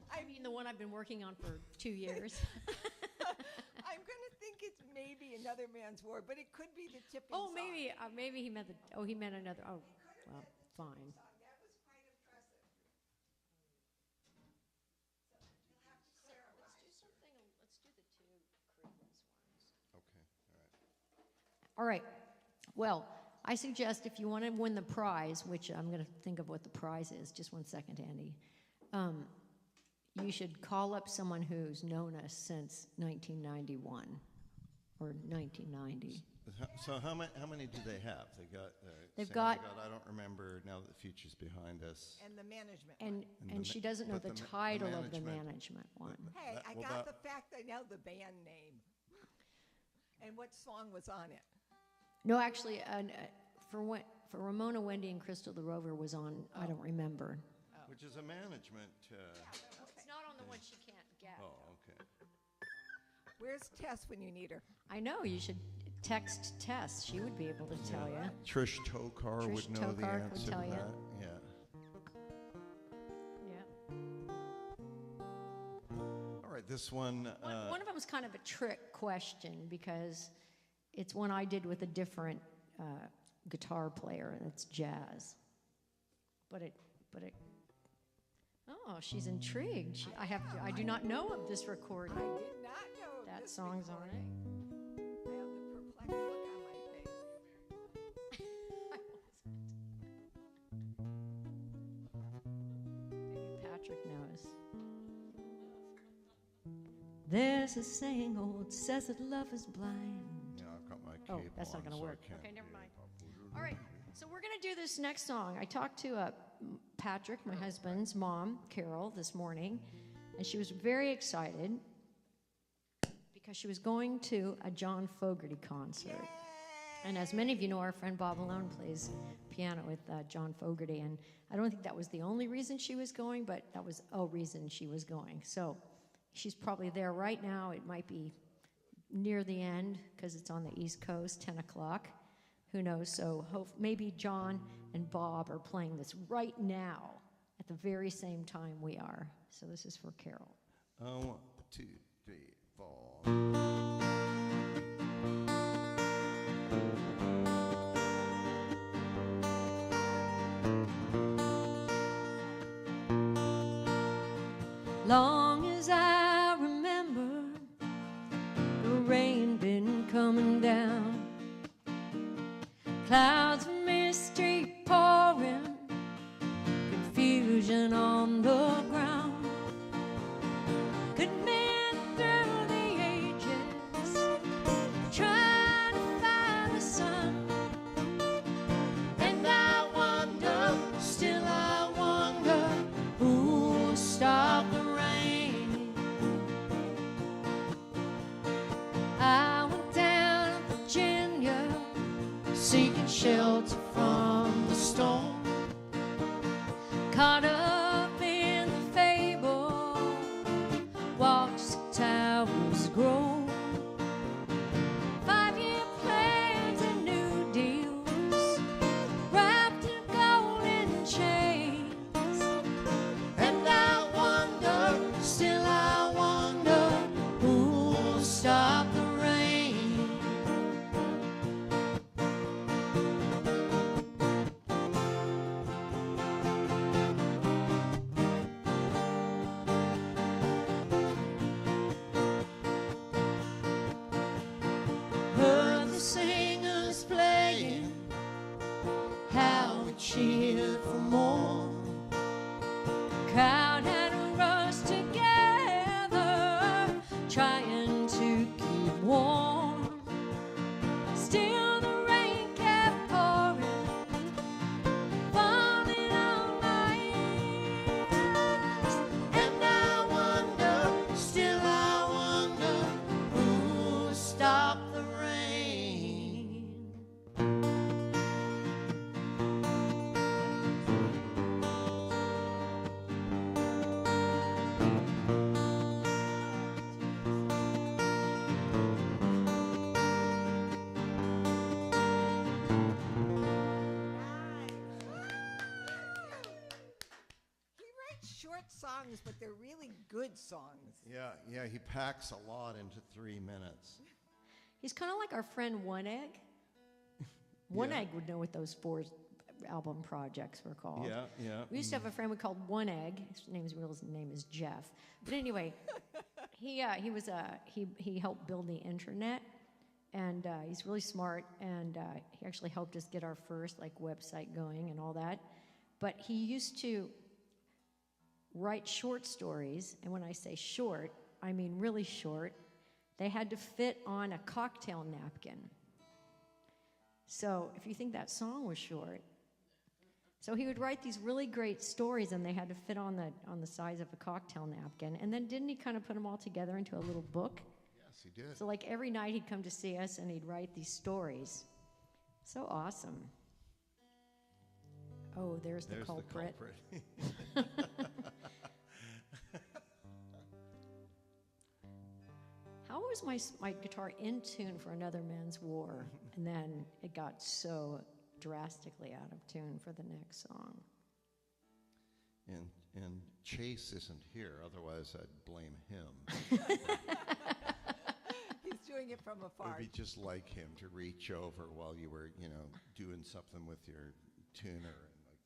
I I mean the one I've been working on for 2 years. I'm going to think it's maybe Another Man's War, but it could be the tipping Oh, song. maybe he meant he meant another. Oh, well, fine. That was quite impressive. All right. Well, I suggest if you want to win the prize, which I'm going to think of what the prize is. Just 1 second, Andy. You should call up someone who's known us since 1991 or 1990. So how many do they have? They got. They've Sandy got- I don't remember. Now That the Future's Behind Us. And the management one. And she doesn't know but the the title of the management- management one. Hey, I well, got that- the fact I know the band name. And what song was on it? No, actually, for Ramona, Wendy, and Crystal, the Rover was on. I don't remember. Which is a management. It's not on the one she can't get. Oh, okay. Where's Tess when you need her? I know, you should text Tess. She would be able to tell you. Trish Tokar Trish would know the Tokar would answer tell to you. that. Yeah. Yeah. All right, this one. One of them is kind of a trick question because it's one I did with a different guitar player, and it's jazz. But it. Oh, she's intrigued. I do not know of this recording. I did not know of That this song's on it. recording. I have the perplexed look on my face. Maybe Patrick knows. There's a saying old says that love is blind. Yeah, I've got my cape Oh, that's not on, going to so I work. can't Okay, never do mind. it. All right, so we're going to do this next song. I talked to Patrick, my husband's mom, Carol, this morning, and she was very excited because she was going to a John Fogerty concert. And as many of you know, our friend Bob Malone plays piano with John Fogerty, and I don't think that was the only reason she was going, but that was a reason she was going. So she's probably there right now. It might be near the end because it's on the East Coast, 10 o'clock. Who knows? So maybe John and Bob are playing this right now at the very same time we are. So this is for Carol. 1, 2, 3, 4. Long as I remember, the rain been coming down, clouds of mystery pouring, confusion on the ground. Good men through the ages trying to find the sun, and I wonder, still I wonder, who will stop the rain. I went down to Virginia seeking shelter from the storm, caught up in the fable, watched the towers grow. 5-year plans and new deals wrapped in golden chains, and I wonder, still I wonder, who will stop the rain. Heard the singers playing, how we cheered for more. Crowd had rushed together, trying to keep warm. Still the rain kept pouring, falling on my ears. And I wonder, still I wonder, who will stop the rain. He writes short songs, but they're really good songs. Yeah, he packs a lot into 3 minutes. He's kind of like our friend One Egg. One Egg would know what those 4 album projects were called. Yeah. We used to have a friend we called One Egg. His real name is Jeff. But anyway, he helped build the internet, and he's really smart. And he actually helped us get our first website going and all that. But he used to write short stories, and when I say short, I mean really short. They had to fit on a cocktail napkin. So if you think that song was short, so he would write these really great stories, and they had to fit on the size of a cocktail napkin. And then didn't he kind of put them all together into a little book? Yes, he did. So every night he'd come to see us, and he'd write these stories. So awesome. Oh, there's the culprit. How was my guitar in tune for Another Man's War, and then it got so drastically out of tune for the next song? And Chase isn't here, otherwise I'd blame him. He's doing it from afar. It'd be just like him to reach over while you were, doing something with your tuner and like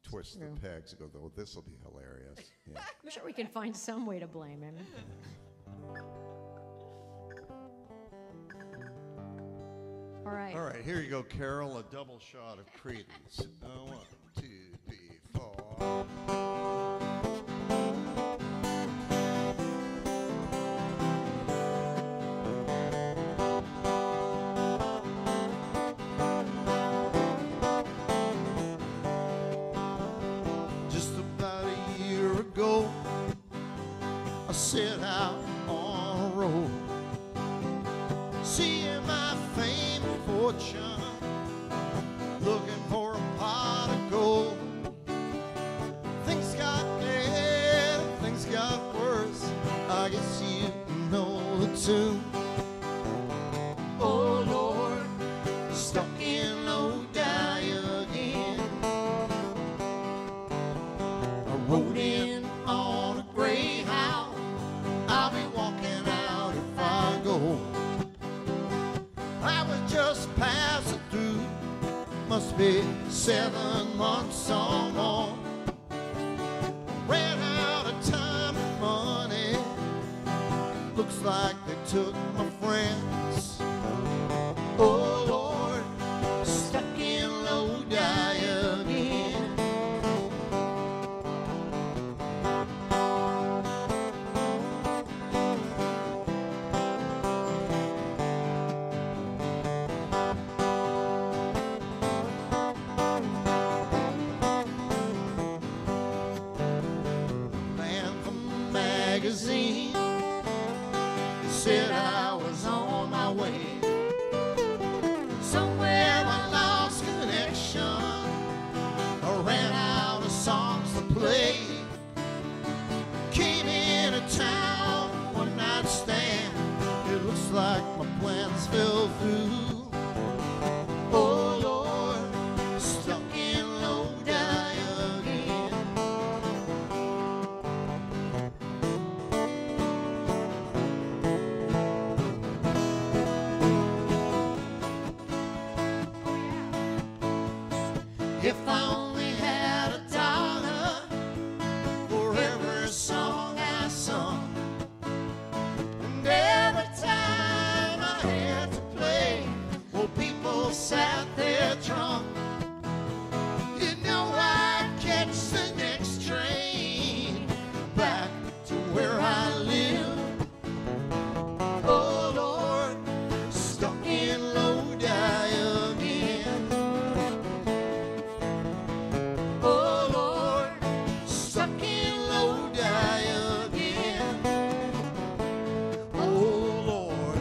twist the pegs and go, oh, this will be hilarious. Yeah. I'm sure we can find some way to blame him. All right. All right, here you go, Carol, a double shot of Creedence. 1, 2, 3, 4. Just about a year ago, I set out on a road, seeing my fame and fortune, looking for a pot of gold. Things got bad, things got worse. I guess you know the tune. Oh Lord, stuck in Lodi again. I rode in on a Greyhound. I'll be walking out if I go. I was just passing through, must be 7 months or more. Ran out of time and money, looks like they took my friends. Oh Lord, stuck in Lodi again. Man from the magazine said I was on my way. Somewhere I lost connection, I ran out of songs to play. Came into town, one night stand, it looks like my plans fell through. Oh Lord, stuck in Lodi again. If I only had $1 for every song I sung, and every time I had to play, well, people sat there drunk. You know I'd catch the next train back to where I live. Oh Lord, stuck in Lodi again. Oh Lord, stuck in Lodi again. Oh Lord.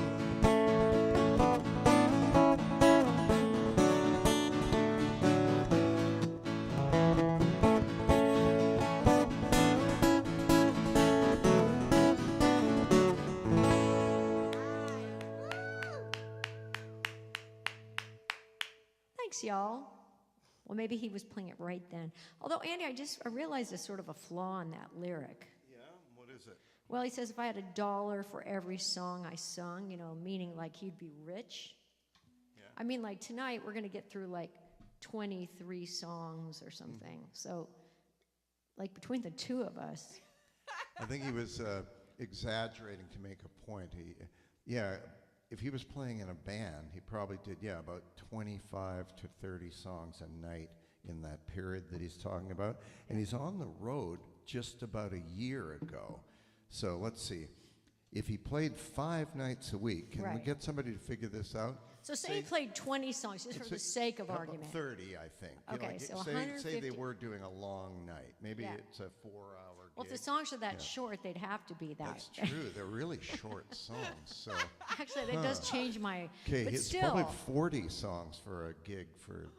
Thanks, y'all. Well, maybe he was playing it right then. Although, Andy, I realized there's sort of a flaw in that lyric. Yeah, what is it? Well, he says, if I had $1 for every song I sung, meaning like he'd be rich. Yeah. I mean, like tonight we're going to get through like 23 songs or something. So, like between the two of us. I think he was exaggerating to make a point. If he was playing in a band, he probably did, about 25 to 30 songs a night in that period that he's talking about. And he's on the road just about a year ago. So let's see. If he played 5 nights a week, can we Right. get somebody to figure this out? So say he played 20 songs, just for the sake of argument. 30, I think. Okay, so say 150. they were doing a long night. Maybe Yeah. it's a 4-hour Well, if the gig. songs are that short, they'd have to be that. That's true. They're really short songs. So Actually, that does change my. okay, But it's still, probably 40 songs for a gig for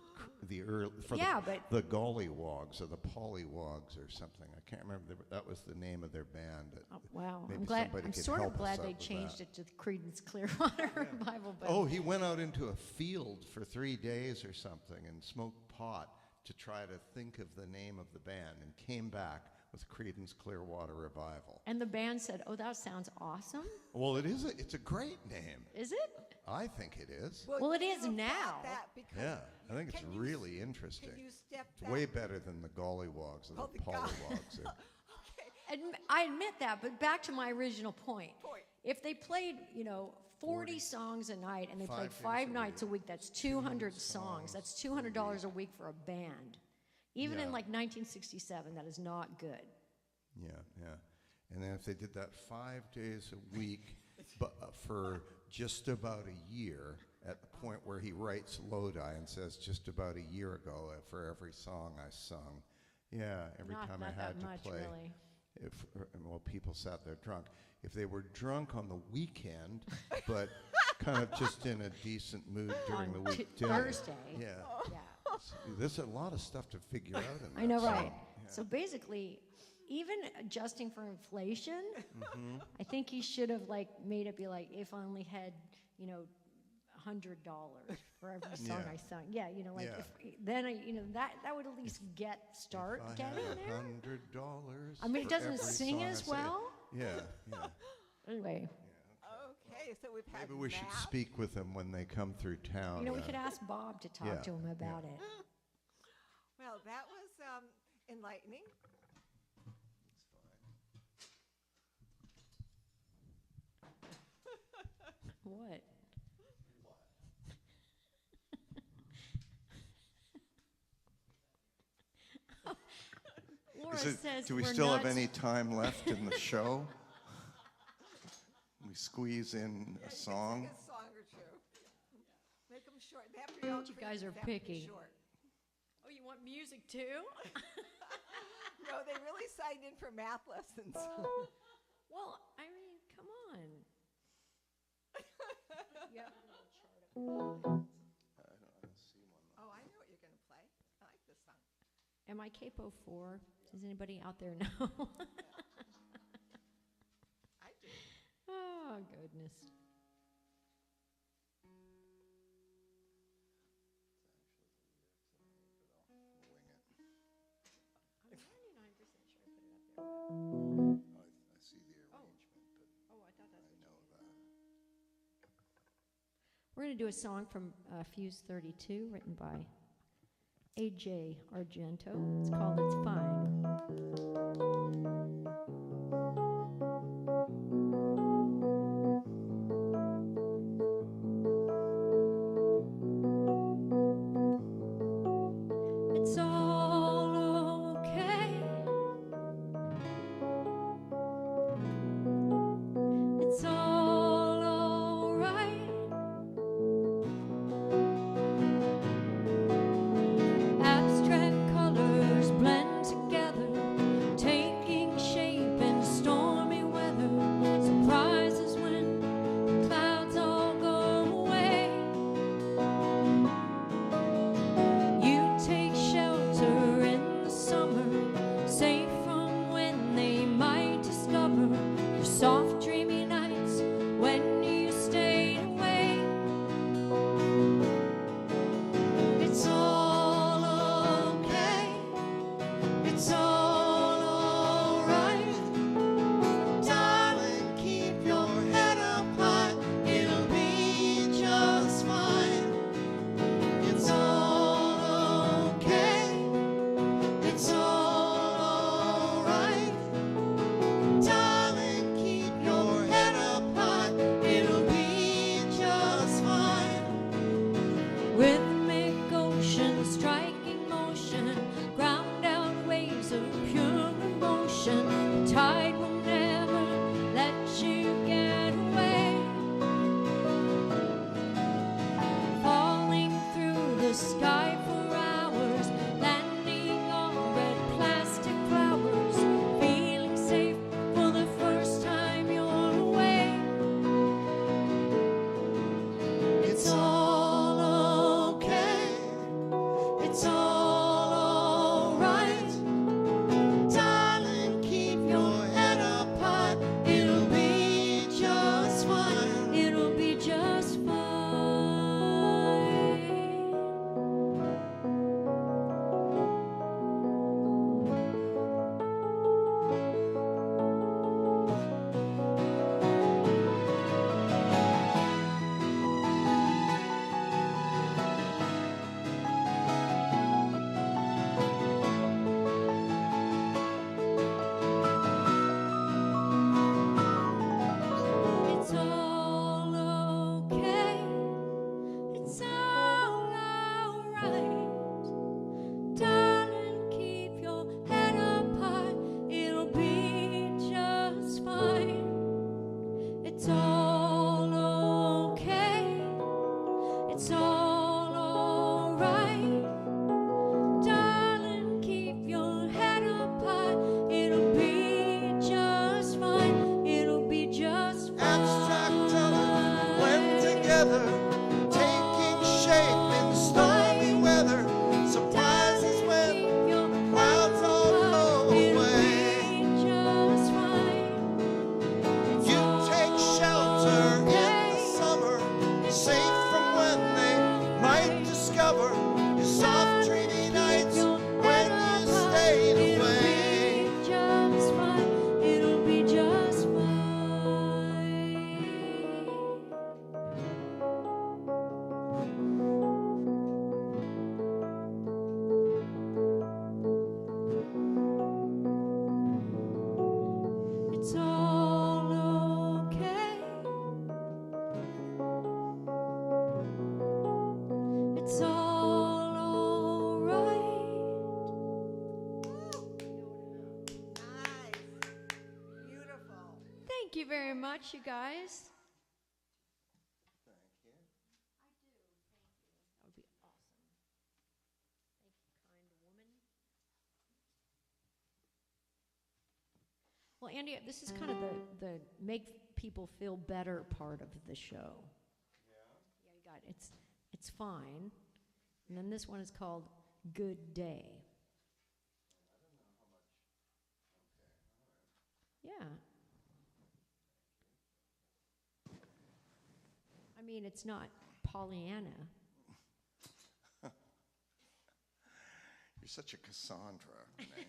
the early for Yeah, the, but- the Gollywogs or the Pollywogs or something. I can't remember. That was the name of their band. oh, wow, Maybe I'm glad. somebody I'm could sort help of us glad out they with changed that. it to the Creedence Clearwater Revival. But Oh, he went out into a field for 3 days or something and smoked pot to try to think of the name of the band, and came back with Creedence Clearwater Revival. and the band said, "Oh, that sounds awesome." Well, it's a great name. Is it? I think it is. Well, it is think about now. That because Yeah, I think it's can you really s- interesting. Can you step It's back? way better than the Gollywogs or Oh, the the go- Pollywogs. Okay. I admit that, but back to my original point. Point. If they played, 40 songs a night and they 5 played days 5 a nights a week, week, that's 200 songs. That's $200 a week for a band. Even in Yeah. like 1967, that is not good. Yeah, yeah. And then if they did that 5 days a week, but for just about a year, at the point where he writes Lodi and says just about a year ago for every song I sung. Yeah, every Not- time not I had that to much, play. really. Well, people sat there drunk. If they were drunk on the weekend, but kind of just in a decent mood during the On weekday. Thursday. Yeah. Yeah. There's a lot of stuff to figure out in that I know, song. right? So basically, even adjusting for inflation, Mm-hmm. I think he should have made it be like, if I only had, $100 for every song Yeah. I sung. Yeah, Yeah. if then that would at least start If I getting had there. $100. I mean, it for doesn't every sing song I as sang. well. Yeah, yeah. Anyway, Okay, so we've had Maybe we should math. speak with them when they come through town. we could ask Bob to talk yeah, to him about it. Well, that was enlightening. What? Laura says do we we're still have nuts. any time left in the show? We squeeze in a song. Sing a song or two. Make them short. They have to be all You guys Creedence, are they have to be picky. short. Oh, you want music too? No, they really signed in for math lessons. Well, I mean, come on. Yeah. Oh, I know what you're going to play. I like this song. Am I capo 4? Does anybody out there know? I do. Oh, goodness. I'm 99% sure I put it up there. I see the arrangement, but Oh, I thought that's I what know that. We're going to do a song from Fuse 32, written by A.J. Argento. It's called It's Fine. It's all okay. It's all alright. Abstract colors blend together, taking shape together, taking shape in stormy weather. Surprises when clouds all blow away. You take shelter in the summer, safe from when they might discover your soft dreamy nights when you stayed away. It'll be just fine. It's all okay. It's all alright. Nice. Beautiful. Thank you very much, you guys. That would be awesome. Thank you, kind woman. Well, Andy, this is kind of the make people feel better part of the show. Yeah, you got it. It's fine. And then this one is called Good Day. Yeah. I mean, it's not Pollyanna. You're such a Cassandra, Renee.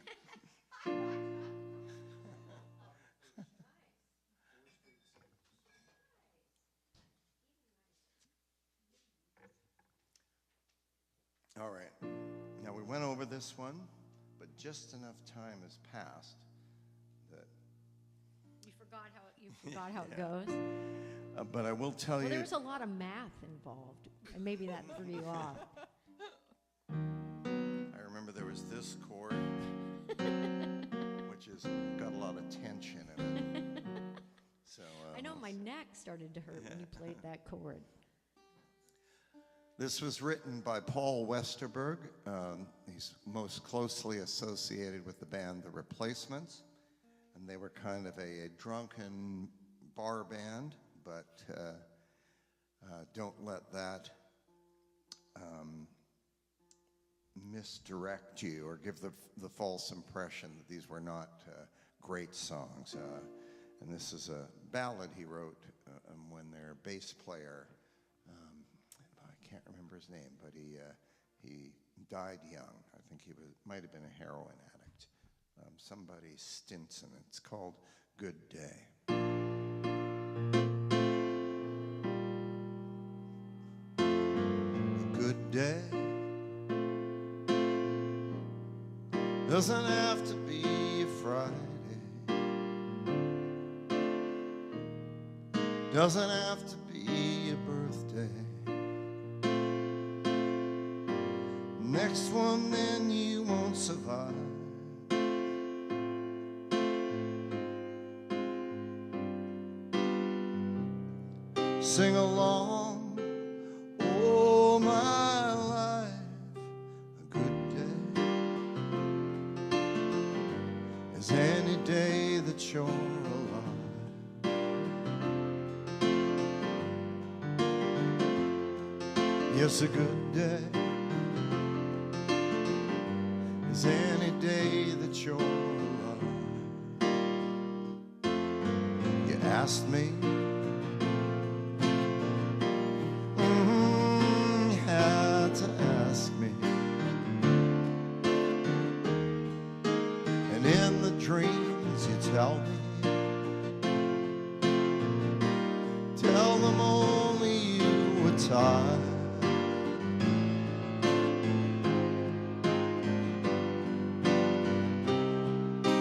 All right. Now, we went over this one, but just enough time has passed that. You forgot how it goes. But I will tell Well, you. there was a lot of math involved, and maybe that threw you off. I remember there was this chord, which has got a lot of tension in it. So I know my neck started to hurt when you played that chord. this was written by Paul Westerberg. He's most closely associated with the band The Replacements, and they were kind of a drunken bar band, but don't let that misdirect you or give the false impression that these were not great songs. And this is a ballad he wrote when their bass player, I can't remember his name, but he died young. I think he might have been a heroin addict. Somebody Stinson. It's called Good Day. A good day doesn't have to be a Friday, doesn't have to be a birthday. Next one, then you won't survive. Sing along, oh my life, a good day is any day that you're alive. Yes, a good day is any day that you're alive. You asked me, you had to ask me, and in the dreams you tell me, tell them only you were tired.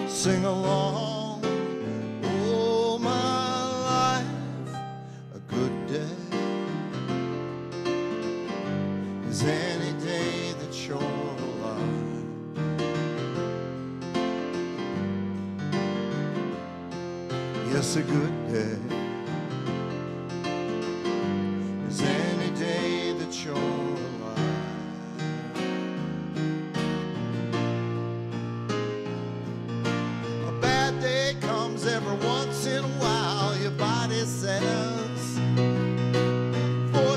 Sing along, oh my life, a good day is any day that you're alive. Yes, a good day is any day that you're alive. Every once in a while your body says, for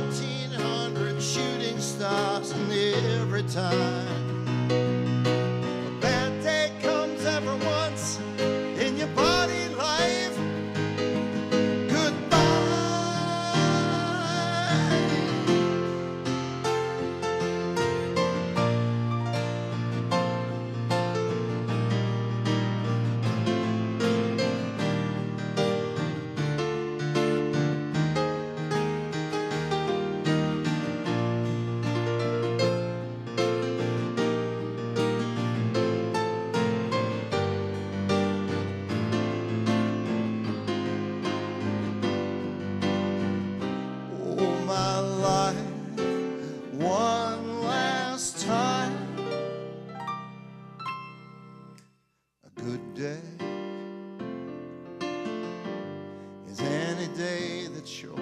day that you're alive.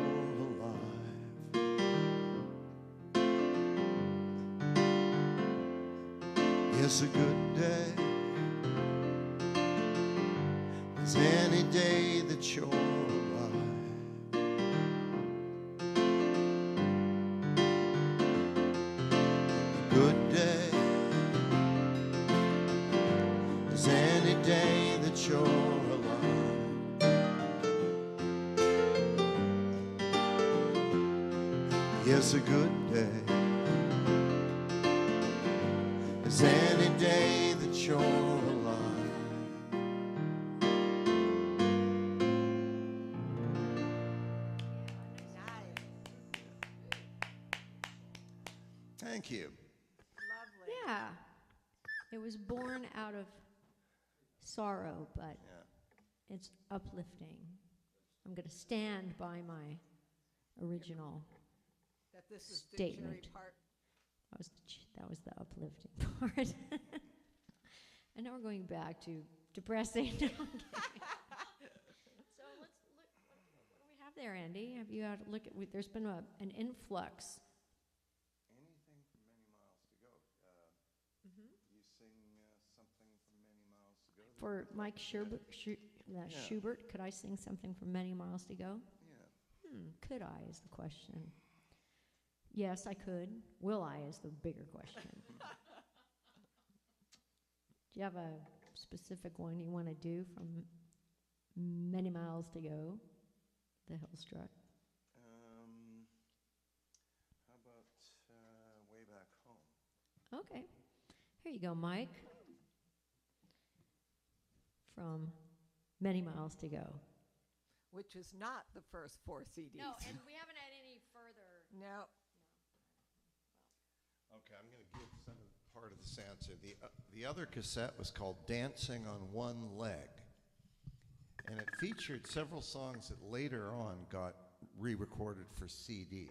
It's a good day as any day that you're alive. A good day as any day that you're alive. Yes, a good day as any day that you're alive. Nice. Thank you. Lovely. Yeah. It was born out of sorrow, but Yeah. it's uplifting. I'm going to stand by my original. That this is the cheery Statement. part. That was the uplifting part. And now we're going back to depressing. No, I'm kidding. So let's look. What do we have there, Andy? Have you had a look at? There's been an influx. Anything from Many Miles to Go. You sing something from Many Miles to Go? For Mike Schubert, Schubert, could I sing something from Many Miles to Go? Yeah. Could I is the question. Yes, I could. Will I is the bigger question. Do you have a specific one you want to do from Many Miles to Go, the Hillstruck? How about Way Back Home? Okay. Here you go, Mike. From Many Miles to Go. Which is not the first 4 CDs. No, and we haven't had any further. No. Okay, I'm going to give some of part of this answer. The other cassette was called Dancing on One Leg, and it featured several songs that later on got re-recorded for CDs.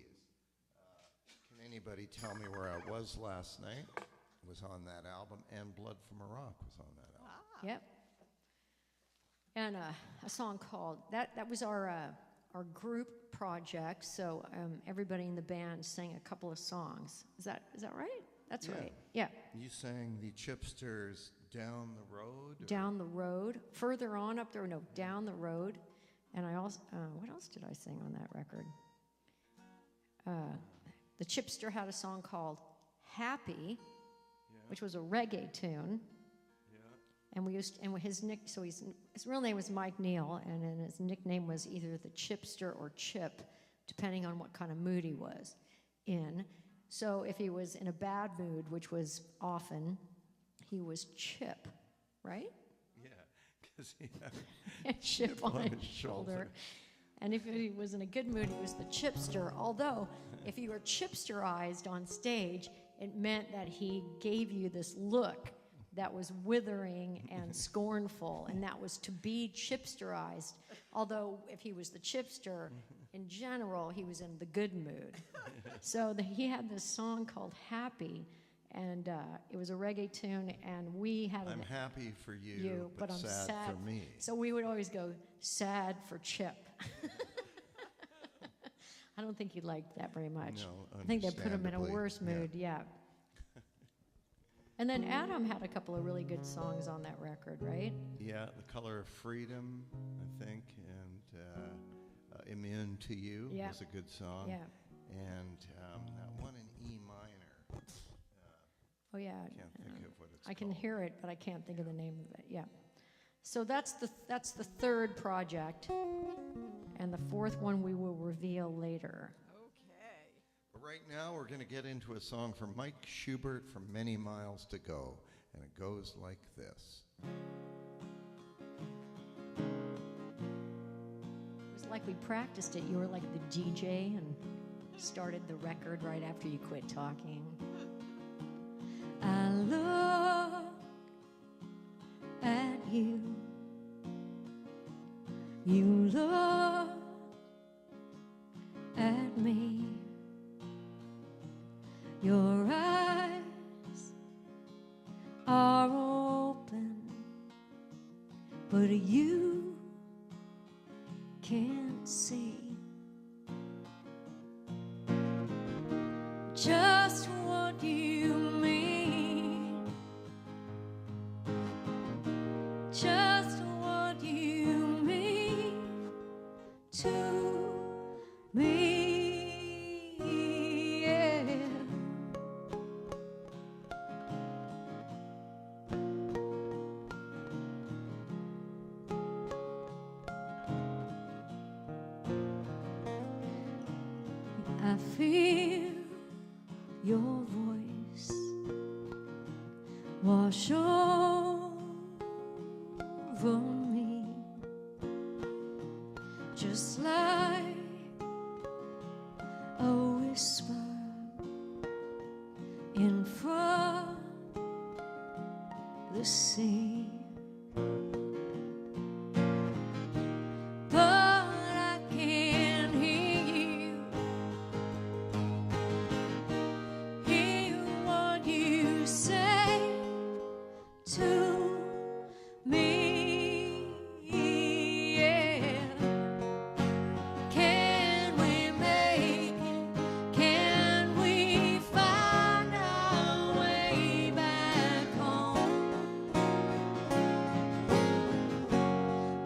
Can anybody tell me where I was last night? Was on that album, and Blood from Iraq was on that album. Yep. And a song called that was our group project. So everybody in the band sang a couple of songs. Is that right? That's Yeah. right. Yeah. You sang the Chipsters' Down the Road? or- Down the road, further on up there. No, down the road. And I also what else did I sing on that record? The Chipster had a song called Happy, which was a reggae tune. And we used, and his real name was Mike Neal, and then his nickname was either the Chipster or Chip, depending on what kind of mood he was in. So if he was in a bad mood, which was often, he was Chip, right? Yeah, because he had A chip on his shoulder. And if he was in a good mood, he was the Chipster. Although, if you were Chipsterized on stage, it meant that he gave you this look that was withering and scornful, and that was to be Chipsterized. Although, if he was the Chipster, in general, he was in the good mood. So he had this song called Happy, and it was a reggae tune, and we had I'm happy for you, but I'm sad for me. So we would always go, sad for Chip. I don't think he liked that very much. No, I think they put him in a understandably, worse yeah. mood, yeah. And then Adam had a couple of really good songs on that record, right? Yeah, The Color of Freedom, I think, and Immune to You Yeah. was a good song. Yeah. And that one in E minor. Oh, yeah. Can't think of what it's I can called. hear it, but I can't think of the name of it, yeah. So that's the third project, and the fourth one we will reveal later. Okay. But right now, we're going to get into a song from Mike Schubert from Many Miles to Go, and it goes like this. It was like we practiced it. You were like the DJ and started the record right after you quit talking. I look at you. You look at me. Your eyes are open, but you can't see just what you mean, just what you mean to me, yeah. I feel your voice wash over me, just like a whisper in front the sea. But I can hear what you say to me, yeah. Can we make it? Can we find our way back home?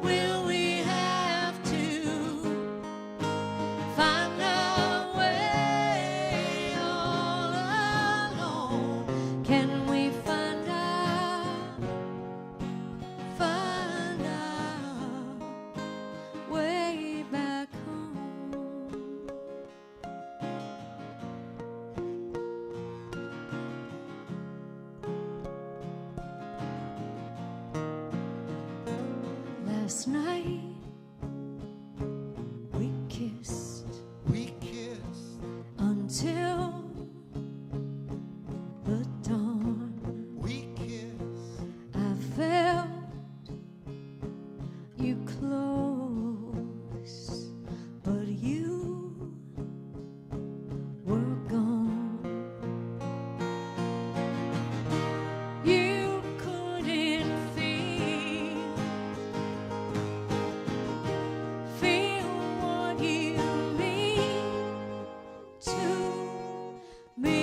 Will we have to find our way all alone? Can we find our way back home? Last night we kissed until the dawn. I felt you close, but you were gone. You couldn't feel what you mean to me,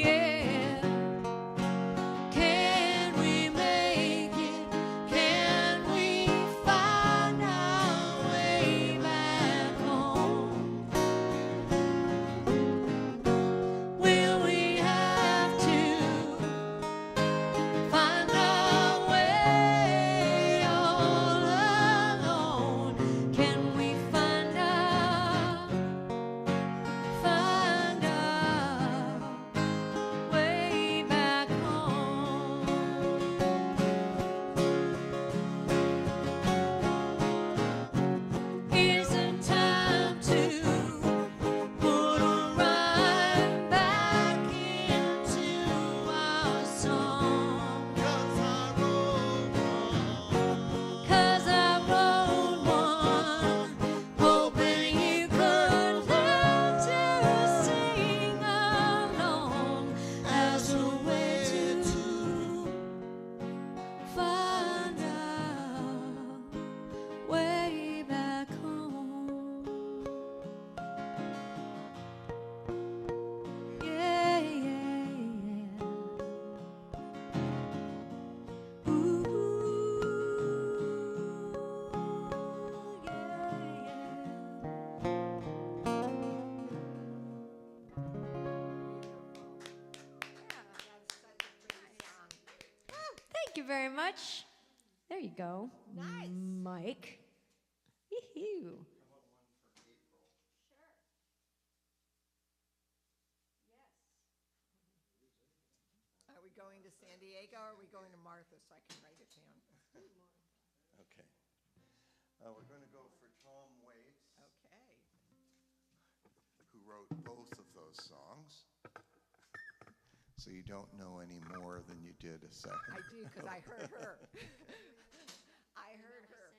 yeah. Can we make it? Can we find our way back home? Will we have to find our way all alone? Can we find our way back home? Isn't time to put 'em right back into our song? 'Cause I wrote one, hoping you could learn to sing along as a way to find our way back home. Yeah, yeah, yeah. Ooh, yeah, Thank you very much. There you go. Nice. Mike. Yee-hoo. Are we going to San Diego or are we going to Martha so I can write it down? Okay. We're going to go for Tom Waits, Okay. Who wrote both of those songs. So you don't know any more than you did a second. I do because I heard her. I heard her.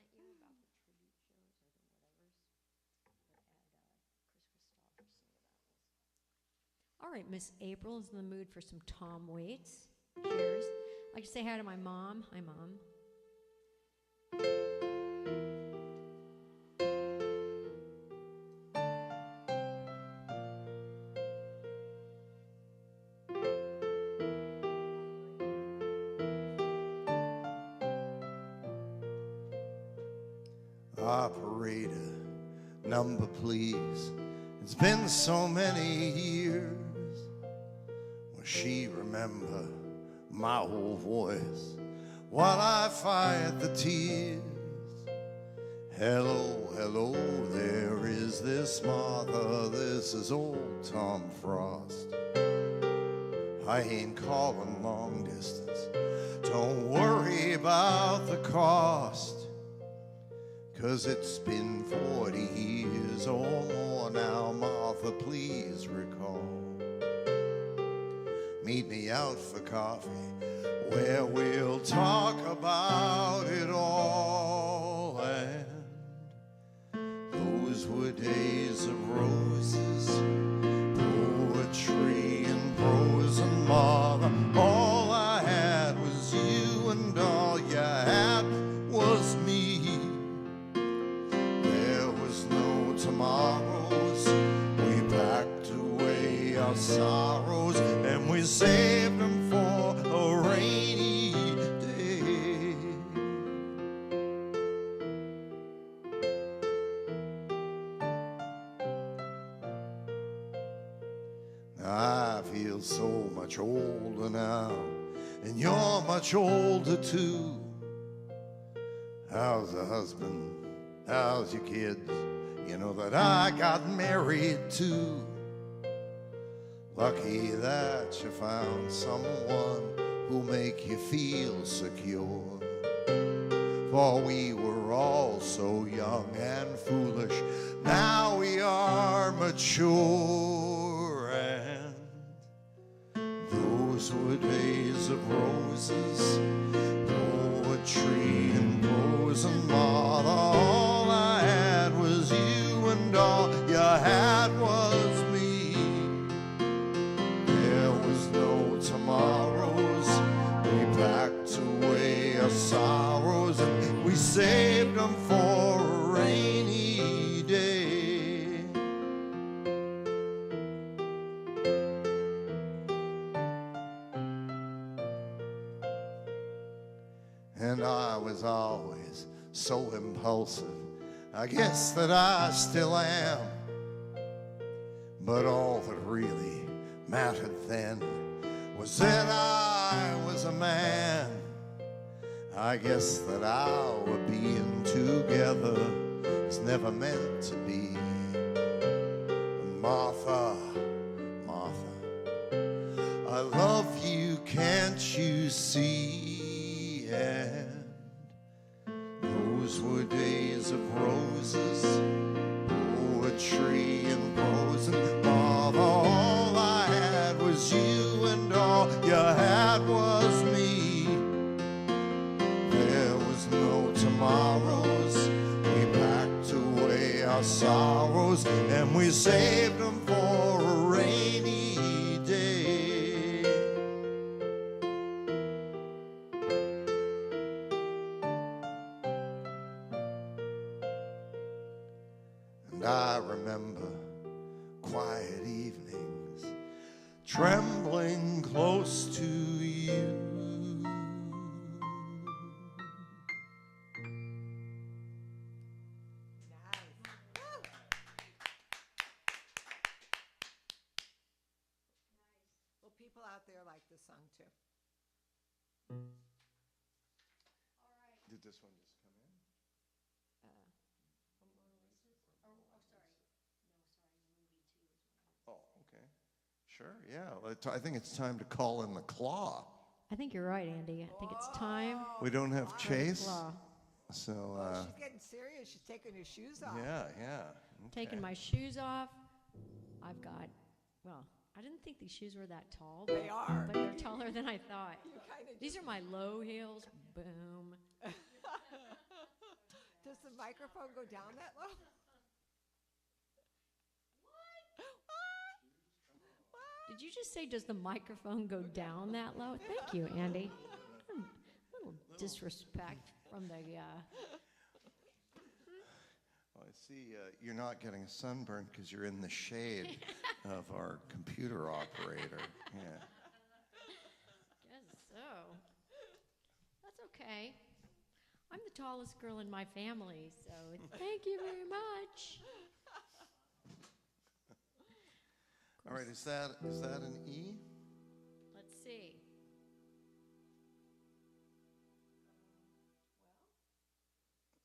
All right, Miss April is in the mood for some Tom Waits. Cheers. I'd like to say hi to my mom. Hi, Mom. Operator, number please. It's been so many years. Will she remember my old voice while I fight the tears? Hello, hello, there is this Martha, this is old Tom Frost. I ain't calling long distance, don't worry about the cost, 'cause it's been 40 years or more now, Martha, please recall. Meet me out for coffee, where we'll talk about it all. And those were days of roses, poetry and prose and Martha. All I had was you, and all you had was me. There was no tomorrows, we packed away our sorrows, and we saved them for a rainy day. I feel so much older now, and you're much older too. How's the husband? How's your kids? You know that I got married too. Lucky that you found someone who'll make you feel secure. For we were all so young and foolish, now we are mature. And those were days of roses, poetry and prose and Martha. All I had was you, and all you had was me. There was no tomorrows, we packed away our sorrows, and we saved them for a rainy day. And I was always so impulsive, I guess that I still am. But all that really mattered then was that I was a man. I guess that our being together is never meant to be. Martha, Martha, I love you, can't you see? And those were days of roses, poetry and prose and Martha. All I had was you, and all you had was me. There was no tomorrows, we packed away our sorrows, and we saved them for a rainy day. And I remember quiet evenings, trembling close to you. Well, people out there like this song too. Did this one just come in? Oh, okay. Sure, yeah. I think it's time to call in the claw. I think you're right, Andy. I think it's time We don't have for the Chase, claw. so Oh, she's getting serious. She's taking her shoes off. yeah. Taking okay. my shoes off. I've got, well, I didn't think these shoes were that tall. But, They are. But they're taller than I thought. You kinda These are my low heels. Boom. Does the microphone go down that low? Did you just say, does the microphone go down that low? Thank you, Andy. Little disrespect from the, Oh, I see you're not getting a sunburn because you're in the shade of our computer operator. Yeah. guess so. That's okay. I'm the tallest girl in my family, so thank you very much. All right, is that an E? Let's see.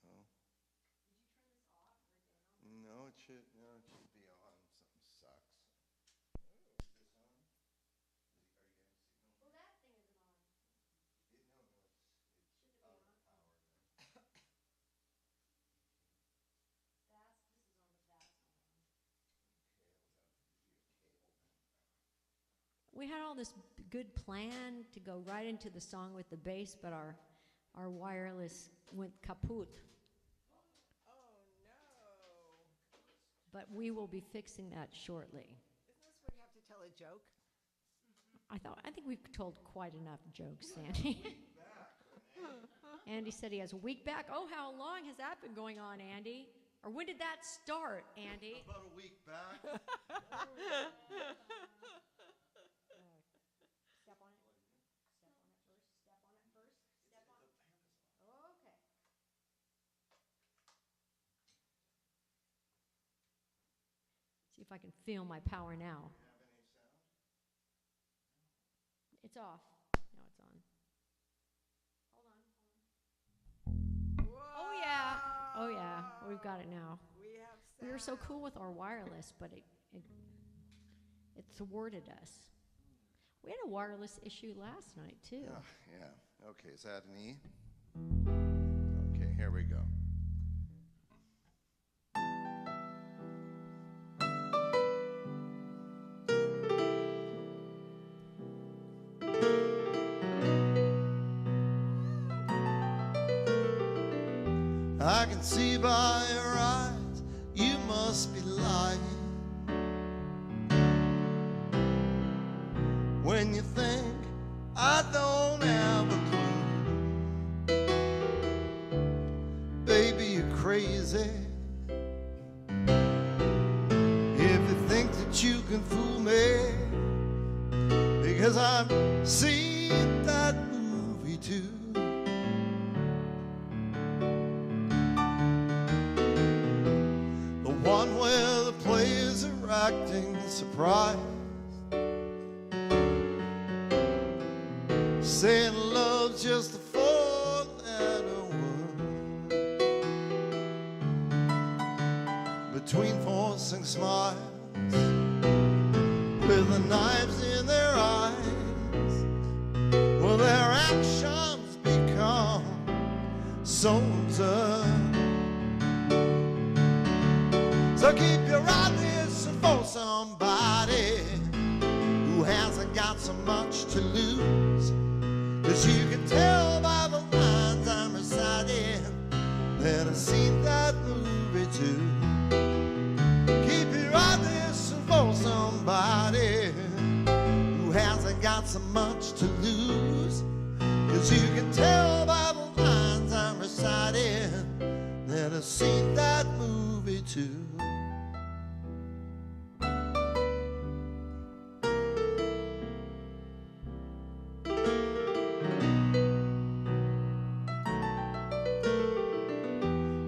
Oh. No, it should be on. Something sucks. Is this on? Are you getting signal? Well, that thing isn't on. It's out of power then. This is on, but that's not on. We had all this good plan to go right into the song with the bass, but our wireless went kaput. Oh, no. But we will be fixing that shortly. Isn't this where you have to tell a joke? I think we've told quite enough jokes, Sandy. Andy said he has a week back. Oh, how long has that been going on, Andy? Or when did that start, Andy? About a week back. Step on it. Step on it first. Step on it first. Step on it. Okay. See if I can feel my power now. Have any sound? It's off. Now it's on. Hold on. Whoa. Oh yeah. Oh yeah. We've got it now. We have We were so sound. cool with our wireless, but it thwarted us. We had a wireless issue last night too. Oh, yeah. Okay, is that an E? Okay, here we go. I can see by your eyes you must be lying when you think I don't have a clue. Baby, you're crazy if you think that you can fool me, because I've seen that movie too. The one where the players are acting surprised, saying love's just a four-letter word, between forcing smiles with the knives in their eyes. Well, their actions become so absurd. So keep your eyes for somebody who hasn't got so much to lose, 'cause you can tell by the lines I'm reciting that I've seen that movie too. Keep your eyes for somebody who hasn't got so much to lose, 'cause you can tell by the lines I'm reciting that I've seen that movie too.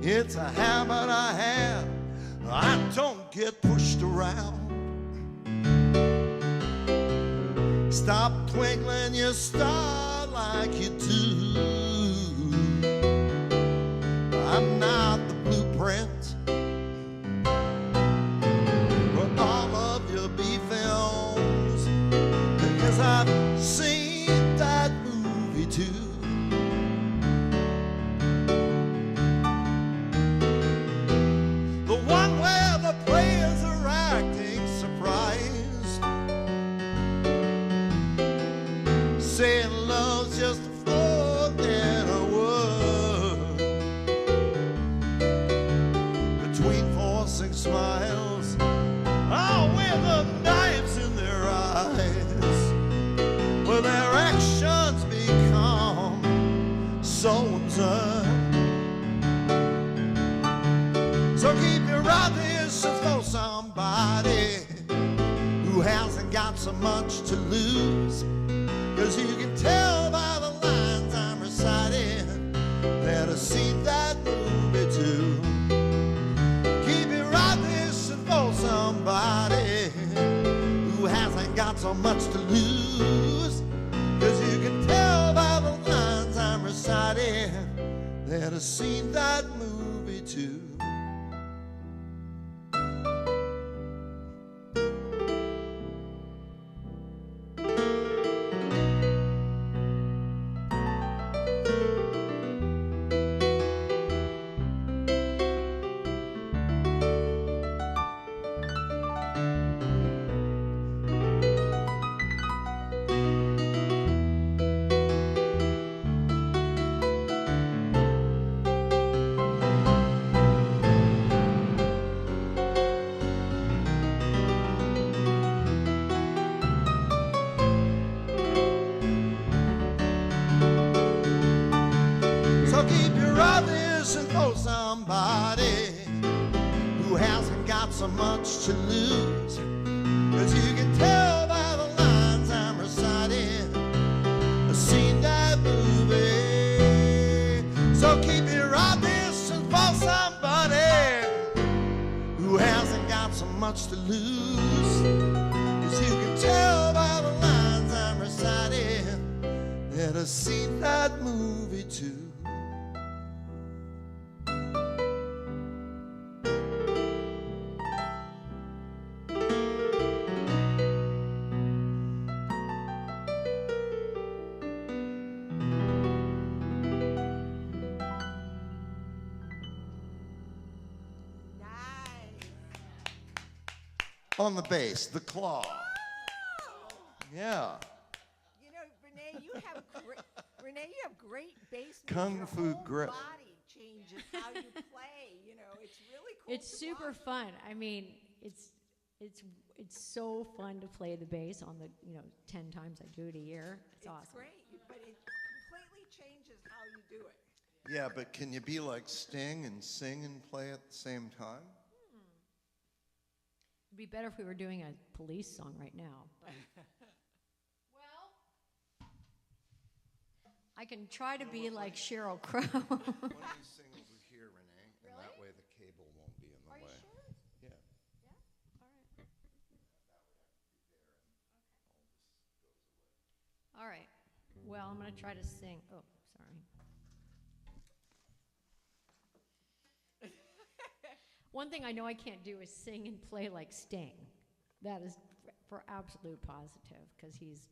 It's a habit I have, I don't get pushed around. Stop twinkling your star like you do. I'm not the blueprint for all of your B films, because I've seen that movie too. The one where the players are acting surprised, saying love's just a four-letter word, between forcing smiles, oh, with the knives in their eyes, where their actions become so absurd. So keep your eyes for somebody who hasn't got so much to lose, 'cause you can tell by the lines I'm reciting that I've seen so much to lose, 'cause you can tell by the lines I'm reciting that I've seen that movie too. So keep your eyes and for somebody who hasn't got so much to lose, 'cause you can tell by the lines I'm reciting I've seen that movie. So keep your eyes and for somebody who hasn't got so much to lose, 'cause you can tell by the lines I'm reciting that I've seen that movie too. Nice. On the bass, the claw. Yeah. You know, Renee, you have great bass moves. Kung Your fu whole grip. body changes how you play. You know, it's really cool. It's to super watch. fun. I mean, it's so fun to play the bass on the 10 times I do it a year. It's awesome. Great, but it completely changes how you do it. Yeah, but can you be like Sting and sing and play at the same time? It'd be better if we were doing a police song right now. Well, I can try to be like Sheryl Crow. One of these things over here, Renee, and that way the cable won't be in the way. Yeah. All right. Well, I'm going to try to sing. Oh, sorry. One thing I know I can't do is sing and play like Sting. That is for absolute positive, because he's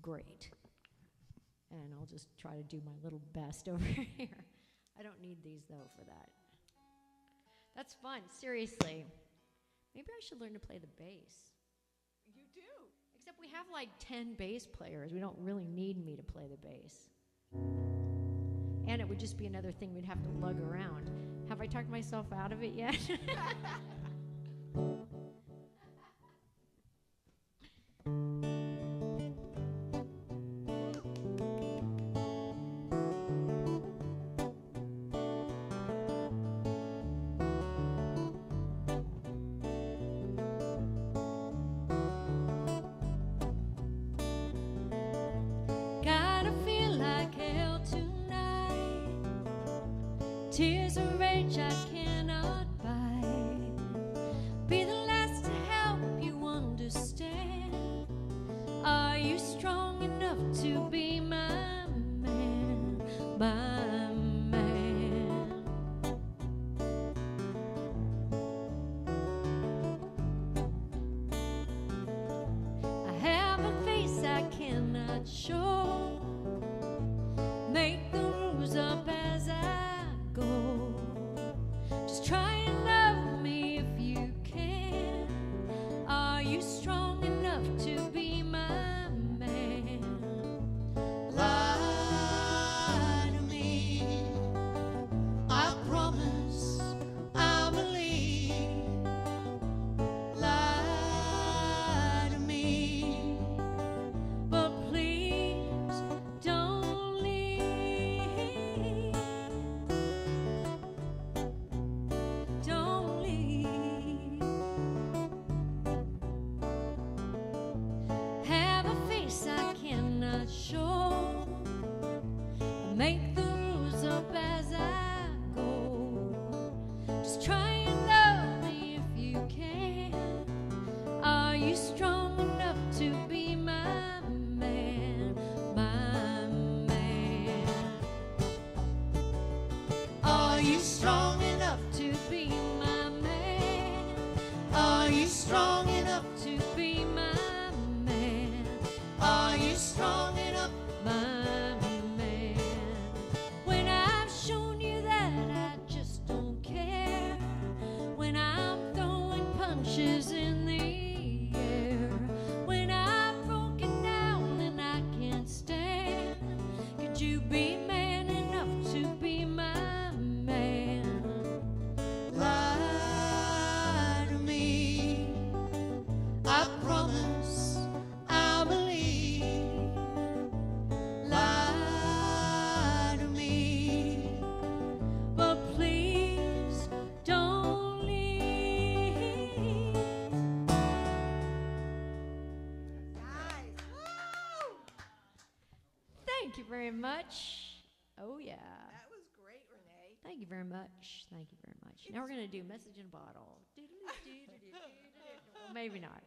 great. And I'll just try to do my little best over here. I don't need these, though, for that. That's fun, seriously. Maybe I should learn to play the bass. You do. Except we have like 10 bass players. We don't really need me to play the bass. And it would just be another thing we'd have to lug around. Have I talked myself out of it yet? Gotta feel like hell tonight. Tears of rage I cannot buy. Be the last to help you understand. Are you strong enough to be my man? My man. I have a face I cannot show. Make the rules up as I go. Just try and love me if you can. Are you strong enough to be my man? Lie to me. I promise I'll believe. Lie to me. But please don't leave. Don't leave. Have a face I cannot show. Make the rules up as I go. Just try and love me if you can. Are you strong enough to be very much. Oh, yeah. That was great, Renee. Thank you very much. Thank you very much. Now we're going to do Message in a Bottle. Well, maybe not.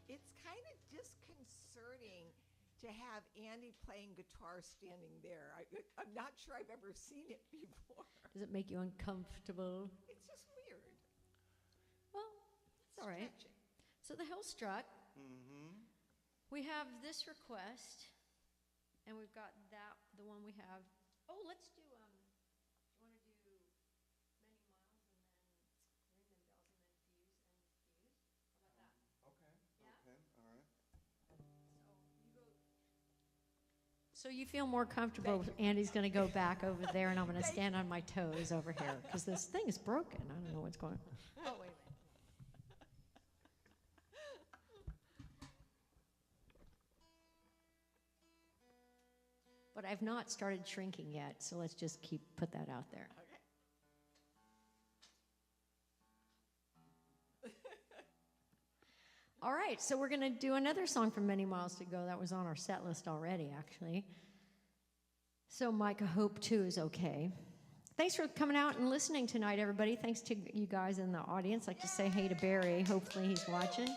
It's kind of disconcerting to have Andy playing guitar standing there. I'm not sure I've ever seen it before. Does it make you uncomfortable? It's just weird. Well, it's all right. Stretching. So the Hill Struck, Mm-hmm. we have this request, and we've got that, the one we have. Oh, let's do, you want to do Many Miles and then Ring Them Bells and then Fuse and Fuse? How about that? Okay. Yeah? Okay. All right. So you feel more comfortable, Andy's going to go back over there, and I'm going to stand on my toes over here, because this thing is broken. I don't know what's going on. Oh, wait a minute. But I've not started shrinking yet, so let's just put that out there. All right, so we're going to do another song from Many Miles to Go. That was on our set list already, actually. So Mike, I hope too is okay. Thanks for coming out and listening tonight, everybody. Thanks to you guys in the audience. I'd like to say hey to Barry. Hopefully he's watching.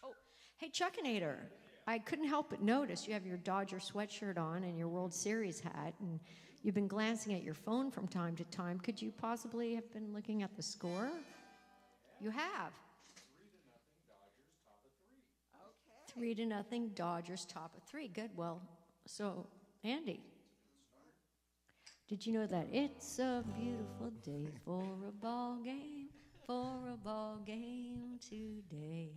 Oh, hey, Chuckinator. I couldn't help but notice you have your Dodger sweatshirt on and your World Series hat, and you've been glancing at your phone from time to time. Could you possibly have been looking at the score? You have. 3-0, Dodgers top of 3. Good. Well, so Andy, did you know that it's a beautiful day for a ball game today?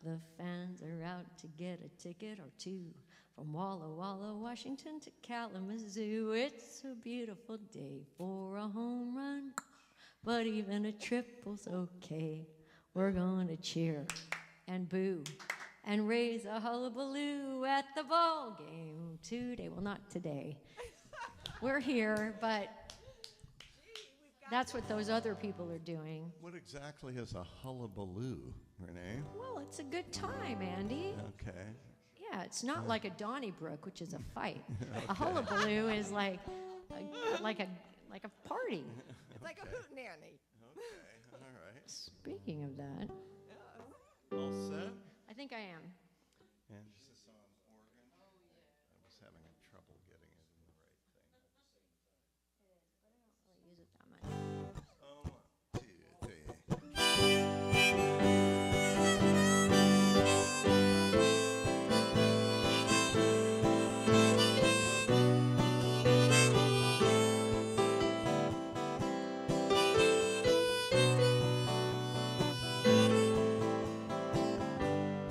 The fans are out to get a ticket or two from Walla Walla, Washington to Kalamazoo. It's a beautiful day for a home run, but even a triple's okay. We're gonna cheer and boo and raise a hullabaloo at the ball game today. Well, not today. We're here, but that's what those other people are doing. What exactly is a hullabaloo, Renee? Well, it's a good time, Andy. Okay. Yeah, it's not like a Donnybrook, which is a fight. A hullabaloo is like a party. It's like a hootenanny. Okay. All right. Speaking of that, All set? I think I am. And this is on organ. I was having trouble getting it in the right thing. I don't really use it that much. Oh, 1, 2, 3.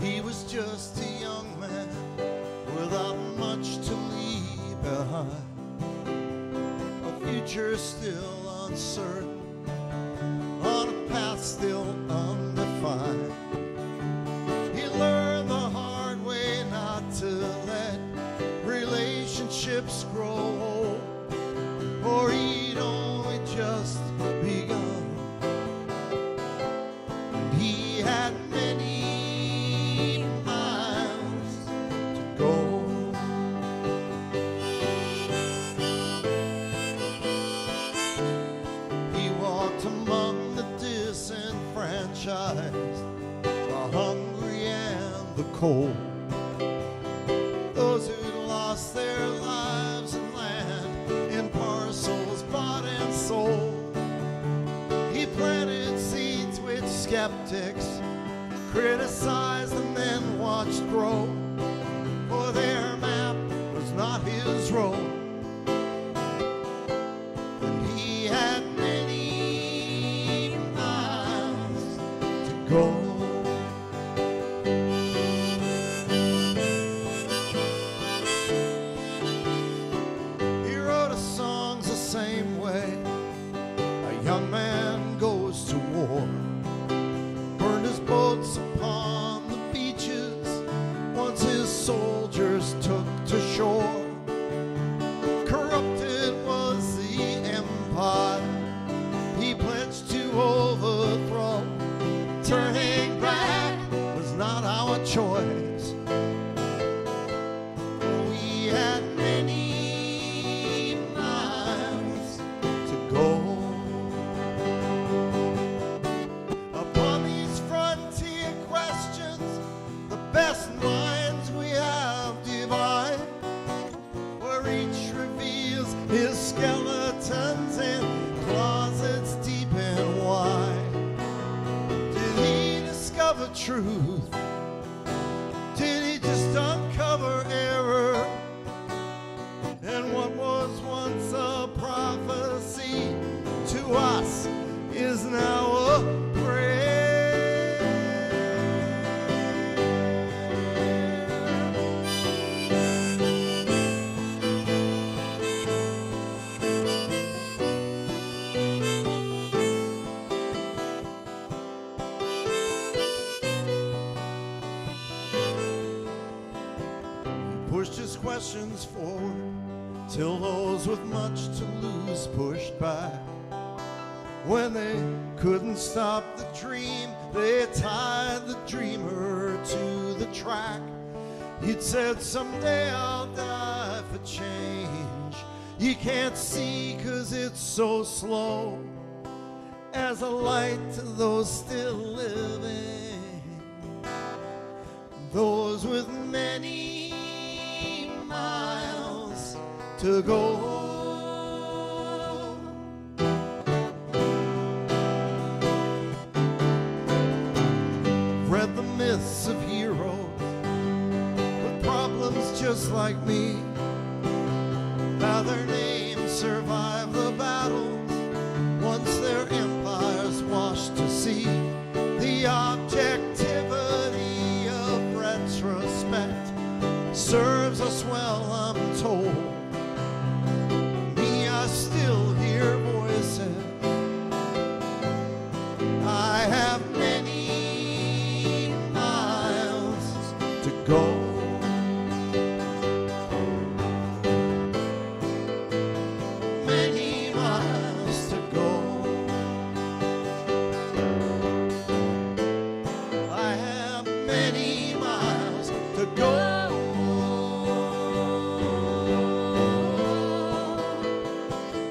He was just a young man without much to leave behind. A future still uncertain, on a path still undefined. He learned the hard way not to let relationships grow old, for he'd only just begun. And he had many miles to go. He walked among the disenfranchised, the hungry and the cold, those who'd lost their lives and land in parcels bought and sold. He planted seeds which skeptics criticized and then watched grow, for their map was not his road. And he had many miles to go. He wrote his songs the same way a young man goes to war, burned his boats upon the beaches once his soldiers took to shore. skeletons in closets deep and wide. Did he discover truth? Did he just uncover error? And what was once a prophecy to us is now a prayer. Pushed his questions forward till those with much to lose pushed back. When they couldn't stop the dream, they tied the dreamer to the track. He'd said, someday I'll die for change. You can't see 'cause it's so slow, as a light to those still living, those with many miles to go. Read the myths of heroes with problems just like me, how their names survive the battles once their empires washed to sea. The objectivity of retrospect serves us well, I'm told. Me, I still hear voices. I have many miles to go. Many miles to go. I have many miles to go.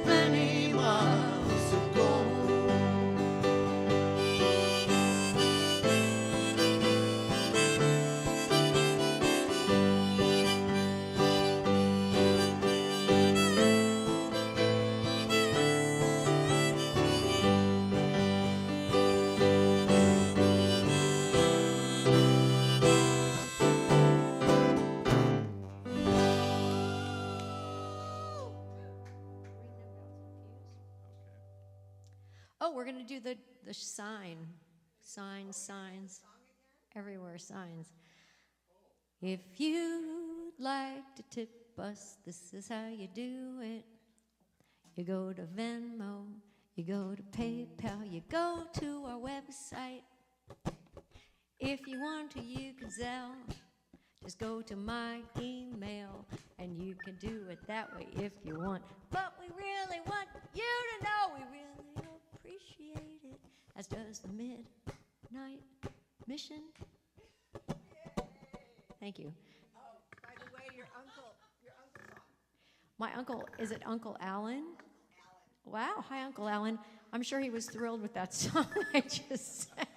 Many miles to go. Oh, we're going to do the signs. Everywhere, signs. If you'd like to tip us, this is how you do it. You go to Venmo, you go to PayPal, you go to our website. If you want to, you can Zelle. Just go to my email, and you can do it that way if you want. But we really want you to know we really appreciate it, as does the Midnight Mission. Thank you. Oh, by the way, your uncle's on. My uncle, is it Uncle Alan? Wow, hi, Uncle Alan. I'm sure he was thrilled with that song I just sang.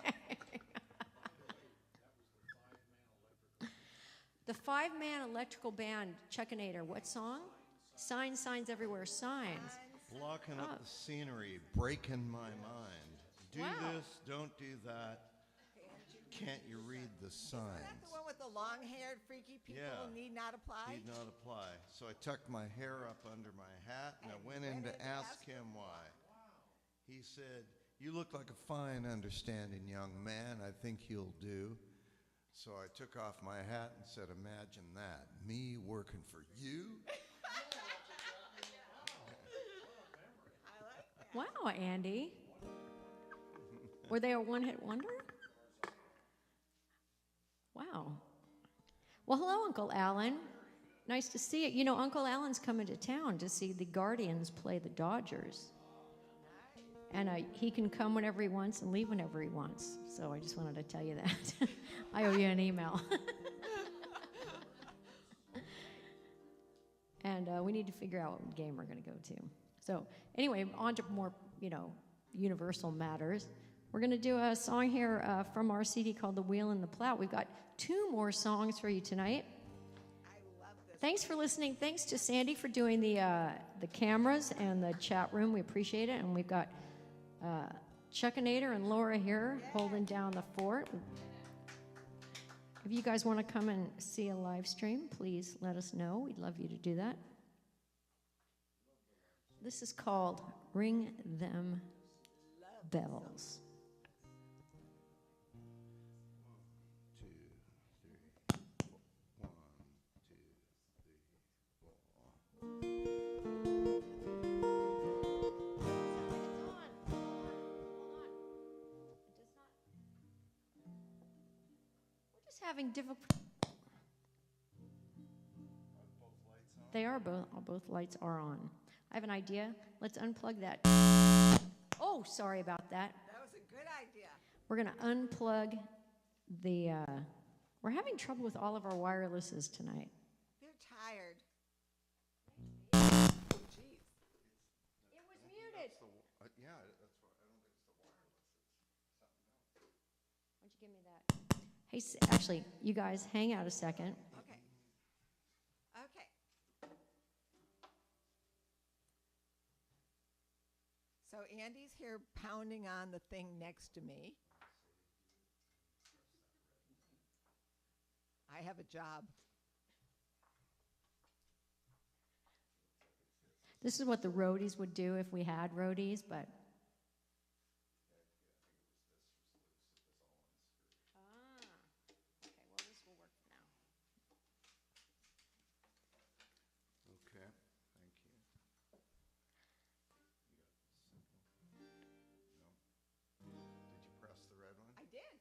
The five-man electrical band, Chuckinator. What song? Signs, signs everywhere, signs. Blocking up the scenery, breaking my mind. Do Wow. this, don't do that. Can't you read the Is that signs? the one with the long-haired freaky people Yeah. need not apply? Need not apply. So I tucked my hair up under my hat and I went in to ask him why. He said, "You look like a fine, understanding young man. I think you'll do." So I took off my hat and said, "Imagine that, me working for you?" Wow, Andy. Were they a one-hit wonder? Wow. Well, hello, Uncle Alan. Nice to see you. You know, Uncle Alan's coming to town to see the Guardians play the Dodgers. And he can come whenever he wants and leave whenever he wants. So I just wanted to tell you that. I owe you an email. And we need to figure out what game we're going to go to. So anyway, on to more, universal matters. We're going to do a song here from our CD called The Wheel and the Plow. We've got 2 more songs for you tonight. I love this. Thanks for listening. Thanks to Sandy for doing the cameras and the chat room. We appreciate it. And we've got Chuckinator and Laura here holding down the fort. If you guys want to come and see a live stream, please let us know. We'd love you to do that. This is called Ring Them Bells. Having difficult. They are both lights are on. I have an idea. Let's unplug that. Oh, sorry about that. That was a good idea. We're going to unplug the. We're having trouble with all of our wirelesses tonight. They're tired. Oh, jeez. It was muted. Yeah, that's why I don't think it's the wireless. It's something else. Why don't you give me that? Hey, actually, you guys, hang out a second. Okay. Okay. So Andy's here pounding on the thing next to me. I have a job. This is what the roadies would do if we had roadies, but. Okay, thank you. No? Did you press the red one? I did.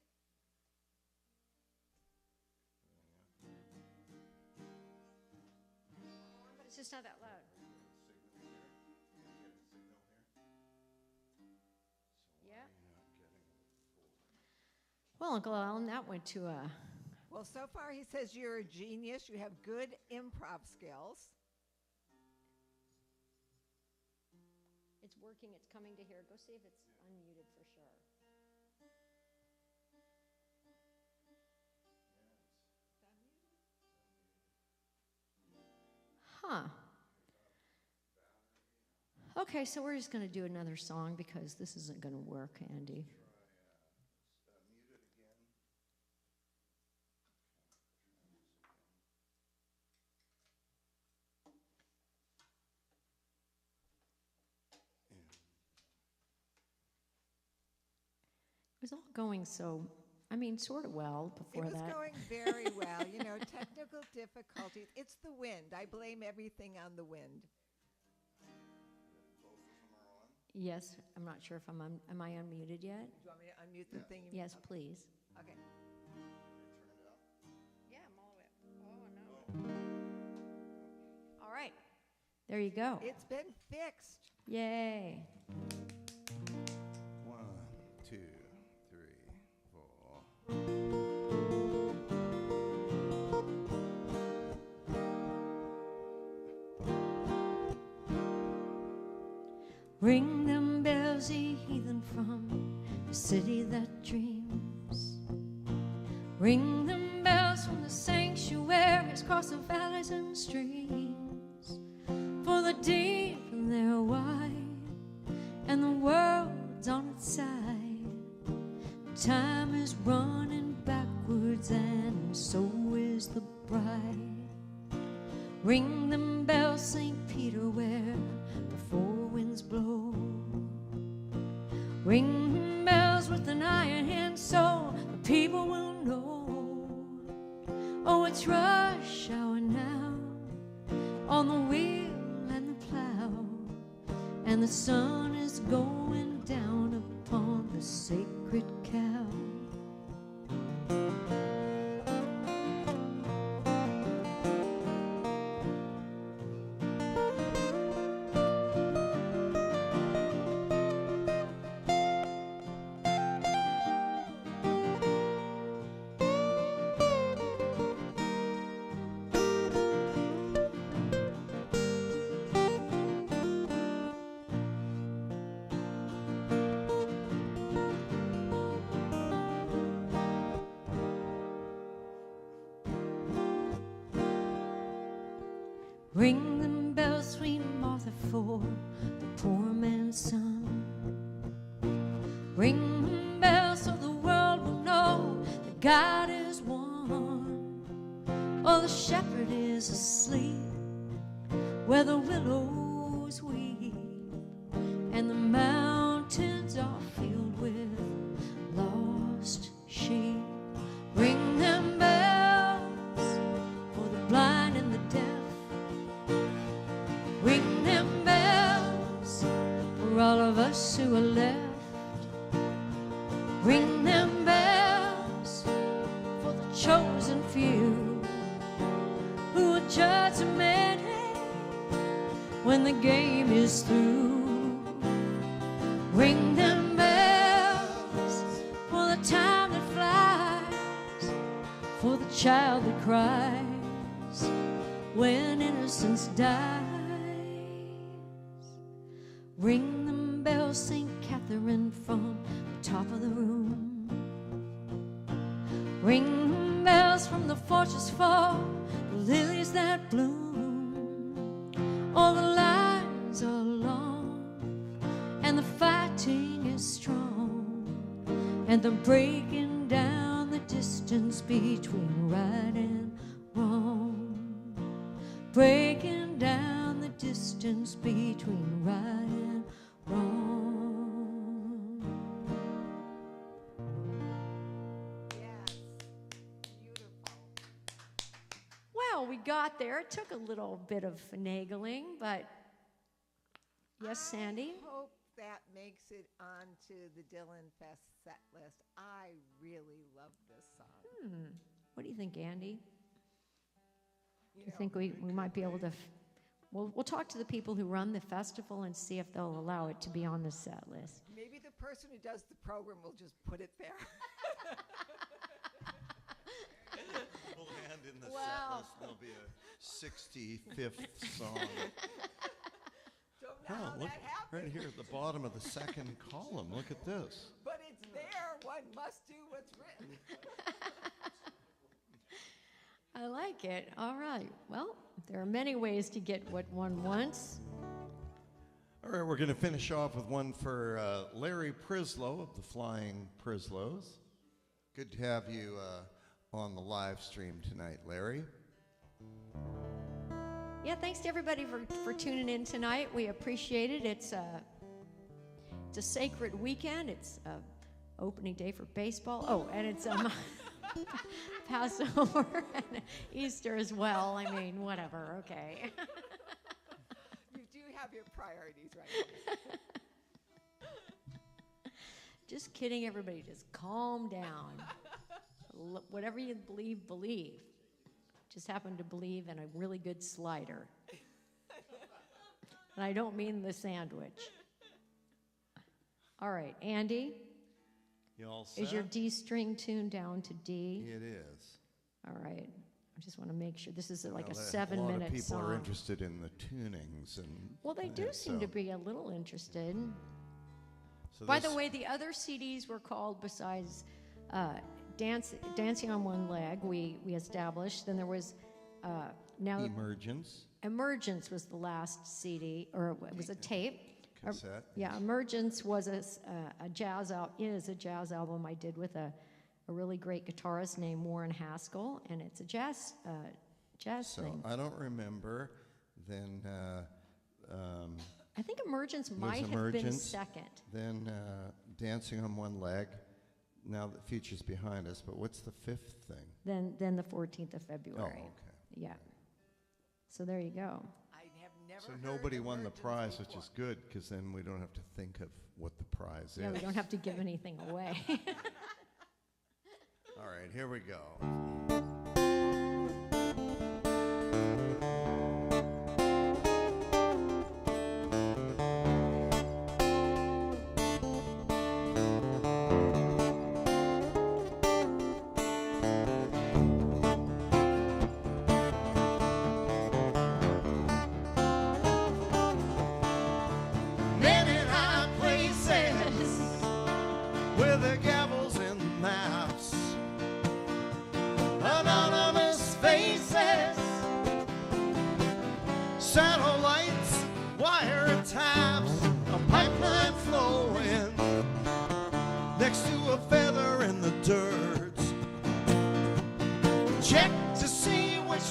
But it's just not that loud. Signal here? You get a signal here? So Yeah. why are you not getting the full? Well, Uncle Alan, that went to a. Well, so far he says you're a genius. You have good improv skills. It's working. It's coming to here. Go see if it's unmuted for sure. Huh. Okay, so we're just going to do another song because this isn't going to work, Andy. Mute it again. It was all going so, I mean, sort of well before It was that. going very well. You know, technical difficulties. It's the wind. I blame everything on the wind. Both of them are on. Yes, I'm not sure if am I unmuted yet? Do you want me to unmute the thing? Yes, Okay. please. Okay. Turn it up. Yeah, I'm all the way. Oh, no. All right. There you go. It's been fixed. Yay. 1, 2, 3, 4. Ring them bells, ye heathen, from the city that dreams. Ring them bells from the sanctuaries, across the valleys and streams. For the deep and they're wide, and the world's on its side. Time is running backwards, and so is the bride. Ring them bells, St. Peter, where the four winds blow. Ring them bells with an iron hand, so the people will know. Oh, it's rush hour now, on the wheel and the plow, and the sun is going down upon the sacred cow. Ring them bells, sweet Martha, for the poor man's son. Ring them bells so the world will know that God is one. Oh, the shepherd is asleep where the willows weep, and the mountains are filled with lost sheep. Ring them bells for the blind and the deaf. Ring them bells for all of us who are left. Ring them bells for the chosen few who will judge many when the game is through. Ring them bells for the time that flies, for the child that cries when innocence dies. Ring them bells, St. Catherine, from the top of the room. Ring them bells from the fortress fall, the lilies that bloom. All the lines are long and the fighting is strong, and they're breaking down the distance between right and wrong. Breaking down the distance between right and wrong. Yes. Beautiful. Well, we got there. It took a little bit of finagling, but yes, Sandy? I hope that makes it onto the Dylan Fest set list. I really love this song. What do you think, Andy? Do you know, think we might be able to... We'll talk to the people who run the festival and see if they'll allow it to be on the set list. maybe the person who does the program will just put it there. We'll hand in the Wow. set list. There'll be a 65th song. Don't know how look, that happened. right here at the bottom of the second column. Look at this. But it's there. One must do what's written. I like it. All right. Well, there are many ways to get what one wants. All right, we're going to finish off with one for Larry Prislow of the Flying Prislows. Good to have you on the live stream tonight, Larry. Yeah, thanks to everybody for tuning in tonight. We appreciate it. It's a sacred weekend. It's opening day for baseball. Oh, and it's Passover and Easter as well. I mean, whatever. Okay. You do have your priorities right. Just kidding, everybody. Just calm down. Whatever you believe, believe. Just happen to believe in a really good slider. And I don't mean the sandwich. All right, Andy, You all set? is your D string tuned down to D? It is. All right. I just want to make sure this is like Well, a a 7-minute lot of people song. are interested in the tunings. Well, they do and seem to so- be a little interested. so By the this- way, the other CDs were called, besides Dancing on One Leg, we established. Then there was now Emergence, Emergence was the last CD, or it was a tape. cassette. Yeah, Emergence was a jazz is a jazz album I did with a really great guitarist named Warren Haskell, and it's a jazz So thing. I don't remember. Then I think Emergence was might have been Emergence. second. Then Dancing on One Leg. Now the future's behind us, but what's the fifth thing? Then the 14th of Oh, February. okay. Yeah. So there you go. I have never So heard nobody won the Emergence prize, which before. is good, because then we don't have to think of what the prize Yeah, is. we don't have to give anything away. All right, here we go. Men in high places with their gavels and maps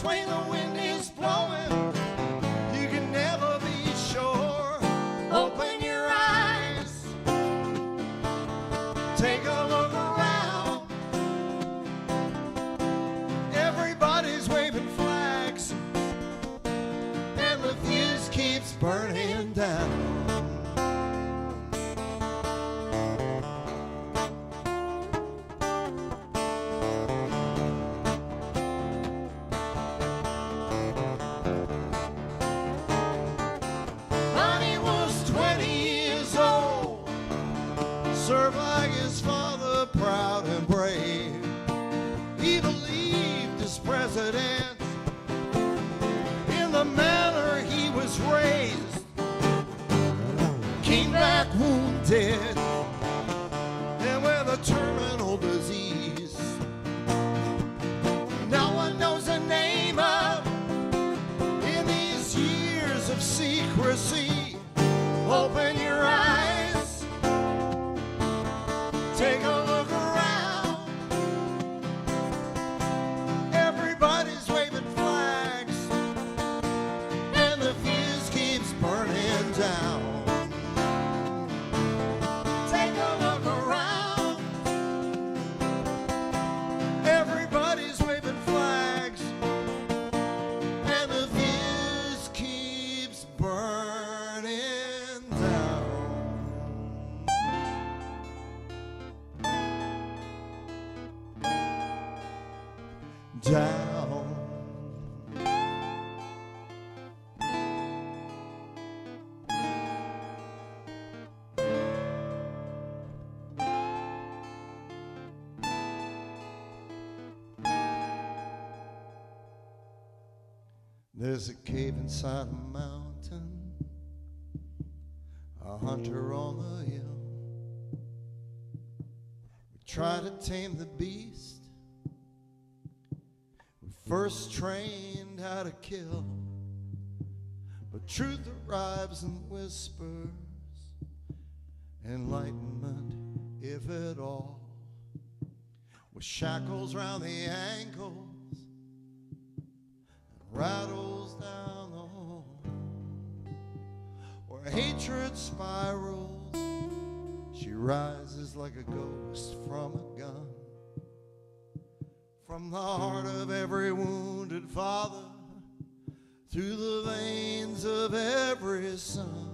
which way the wind is blowing, you can never be sure. Open your eyes, take a look around. Everybody's waving flags, and the fuse keeps burning down. Bonnie was 20 years old, served like his father, proud and brave. He believed as president in the manner he was raised. Came back wounded and with a terminal disease. No one knows the name of in these years of secrecy. Open your eyes, take a look around. Everybody's waving flags, and the fuse keeps burning down. Take a look around. Everybody's waving flags, and the fuse keeps burning down. Down. There's a cave inside a mountain, a hunter on the hill. We try to tame the beast, we first trained how to kill. But truth arrives in whispers, enlightenment, if at all, with shackles round the ankles, rattles down the hall, where hatred spirals. She rises like a ghost from a gun, from the heart of every wounded father, through the veins of every son.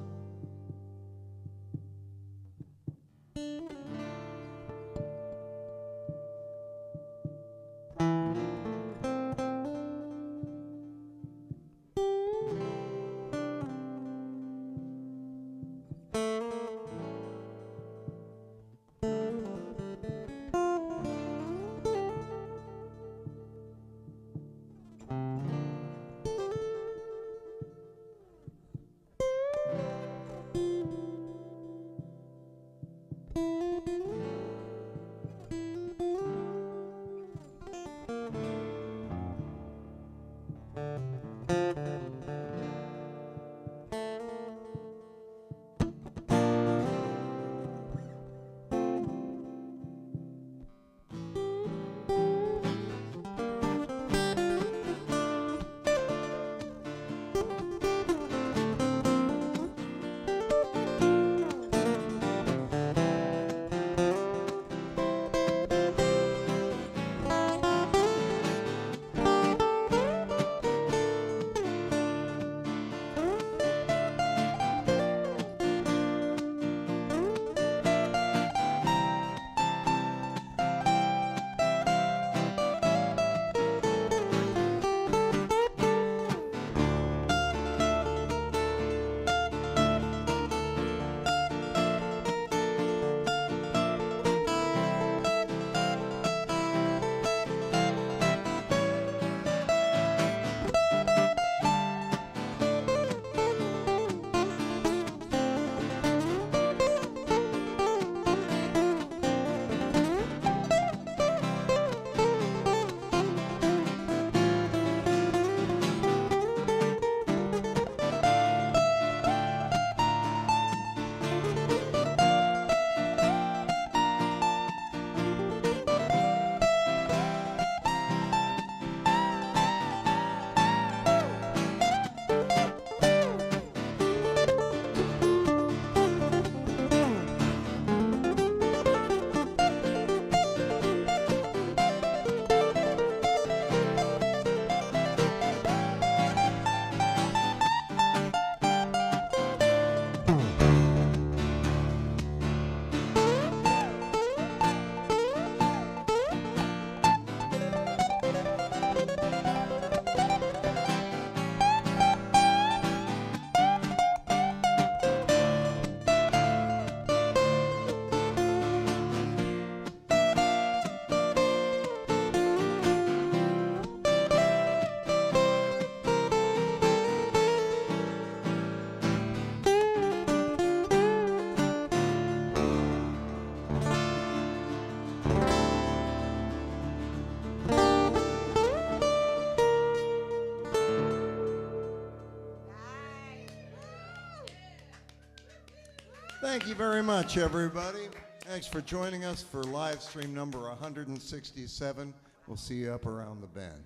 Thank you very much, everybody. Thanks for joining us for live stream number 167. We'll see you up around the bend.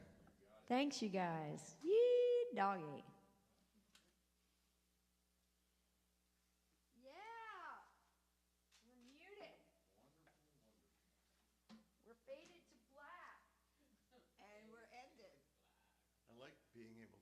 Thanks, you guys. Yee, doggy. Yeah. We're muted. We're faded to black. And we're ended. I like being able